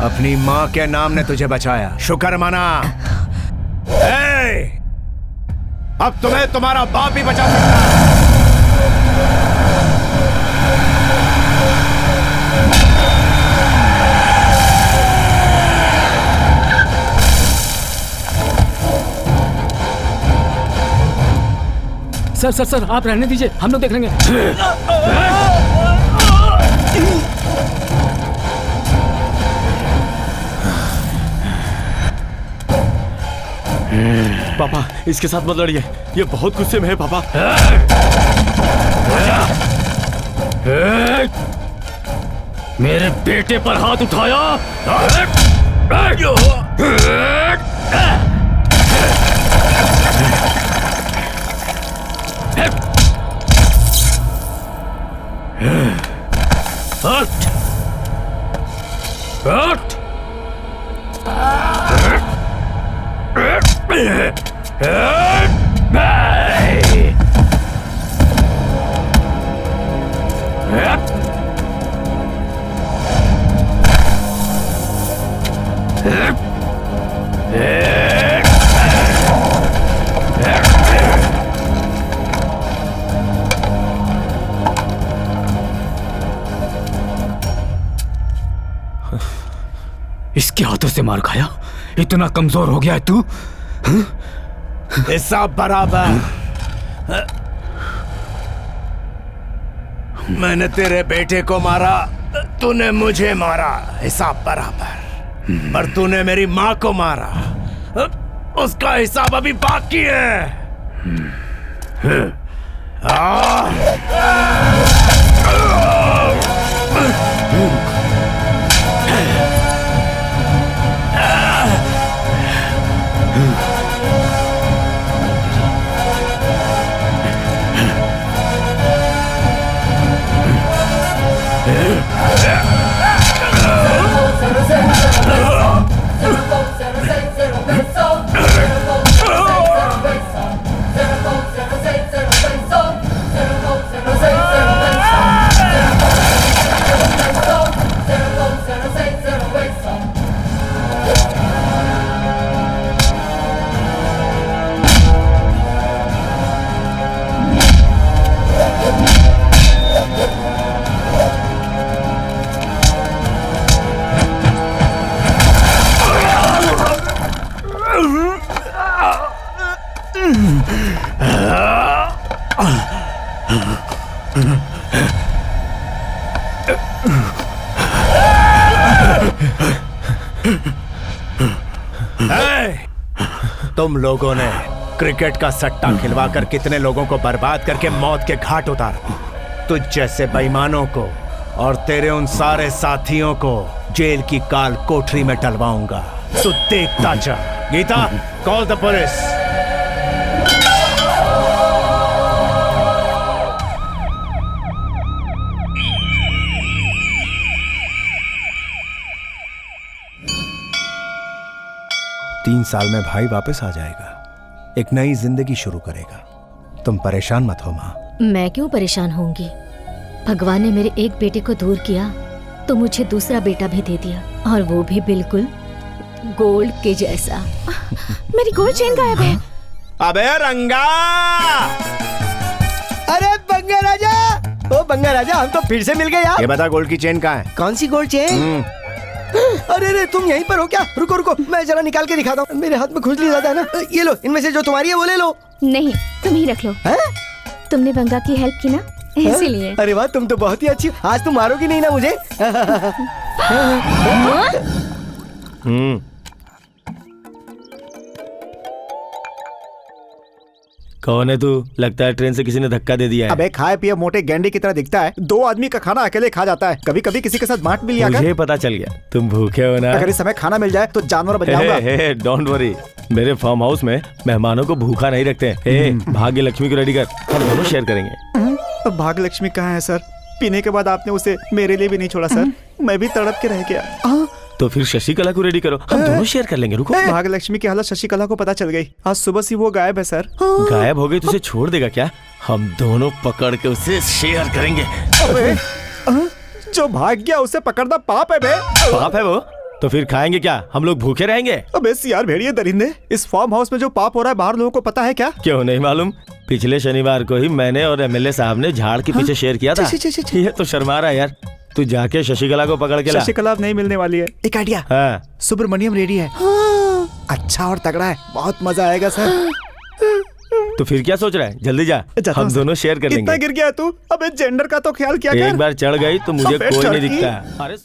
अपनी माँ के नाम ने तुझे बचाया, शुक्र माना। अब तुम्हें तुम्हारा बाप भी बचा सकता है। सर सर सर, आप रहने दीजिए, हम लोग देख लेंगे। पापा, इसके साथ मत लड़िए, ये बहुत गुस्से में है पापा। मेरे बेटे पर हाथ उठाया। इसके हाथों से मार खाया? इतना कमजोर हो गया है तू? हिसाब बराबर। मैंने तेरे बेटे को मारा, तूने मुझे मारा, हिसाब बराबर। पर तूने मेरी माँ को मारा, उसका हिसाब अभी बाकी है। तुम लोगों ने क्रिकेट का सट्टा खिलवाकर कितने लोगों को बर्बाद करके मौत के घाट उतारा। तुझ जैसे बेईमानों को और तेरे उन सारे साथियों को जेल की काल कोठरी में डलवाऊंगा। तू देखता जा। Geeta, call the police. तीन साल में भाई वापस आ जाएगा, एक नई जिंदगी शुरू करेगा। तुम परेशान मत हो माँ। मैं क्यों परेशान होंगी? भगवान ने मेरे एक बेटे को दूर किया तो मुझे दूसरा बेटा भी दे दिया, और वो भी बिल्कुल गोल्ड के जैसा। मेरी गोल्ड चेन गायब है। अबे रंगा! अरे बंगा राजा, ओ बंगा राजा, हम तो फिर से मिल गए यार। ये बता गोल्ड की चेन कहाँ है? कौन सी गोल्ड चेन? अरे तुम यहीं पर हो क्या? रुको रुको, मैं जरा निकाल के दिखाता हूँ। मेरे हाथ में खुजली ज्यादा है ना। ये लो, इनमें से जो तुम्हारी है वो ले लो। नहीं, तुम ही रख लो। तुमने बंगा की हेल्प की ना, इसीलिए। अरे वाह, तुम तो बहुत ही अच्छी हो। आज तुम मारोगी नहीं ना मुझे? कौन है तू? लगता है ट्रेन से किसी ने धक्का दे दिया है। अबे खाए पिए मोटे गैंडे की तरह दिखता है। 2 आदमी का खाना अकेले खा जाता है। कभी कभी किसी के साथ बांट भी लिया कर। मुझे पता चल गया तुम भूखे हो ना। अगर इस समय खाना मिल जाए तो जानवर बन जाऊंगा। डोंट वरी, मेरे फार्म हाउस में मेहमानों को भूखा नहीं रखते। भाग्य लक्ष्मी को रेडी कर, हम दोनों शेयर करेंगे। भाग्य लक्ष्मी कहाँ है सर? पीने के बाद आपने उसे मेरे लिए भी नहीं छोड़ा सर। मैं भी तड़प के रह गया। तो फिर शशिकला को रेडी करो, हम दोनों शेयर कर लेंगे। रुको, भाग्य लक्ष्मी की हालत शशिकला को पता चल गई। आज सुबह से वो गायब है सर। गायब हो गई तो उसे छोड़ देगा क्या? हम दोनों पकड़ के उसे शेयर करेंगे। अबे, जो भाग गया उसे पकड़ना पाप है बे। पाप है वो? तो फिर खाएंगे क्या? हम लोग भूखे रहेंगे? अबे यार भेड़िए दरिंदे, इस फार्म हाउस में जो पाप हो रहा है बाहर लोगों को पता है क्या? क्यों नहीं मालूम? पिछले शनिवार को ही मैंने और एमएलए साहब ने झाड़ के पीछे शेयर किया था। ये तो शर्मा रहा है यार। तू जाके शशिकला को पकड़ के ला। शशिकला नहीं मिलने वाली है। एक आइडिया। हाँ। सुब्रमण्यम रेडी है। अच्छा और तगड़ा है, बहुत मजा आएगा सर। तो फिर क्या सोच रहा है? जल्दी जा, हम दोनों शेयर कर लेंगे। इतना गिर गया तू? अबे जेंडर का तो ख्याल किया कर। एक बार चढ़ गई तो मुझे कोई नहीं दिखता। अरे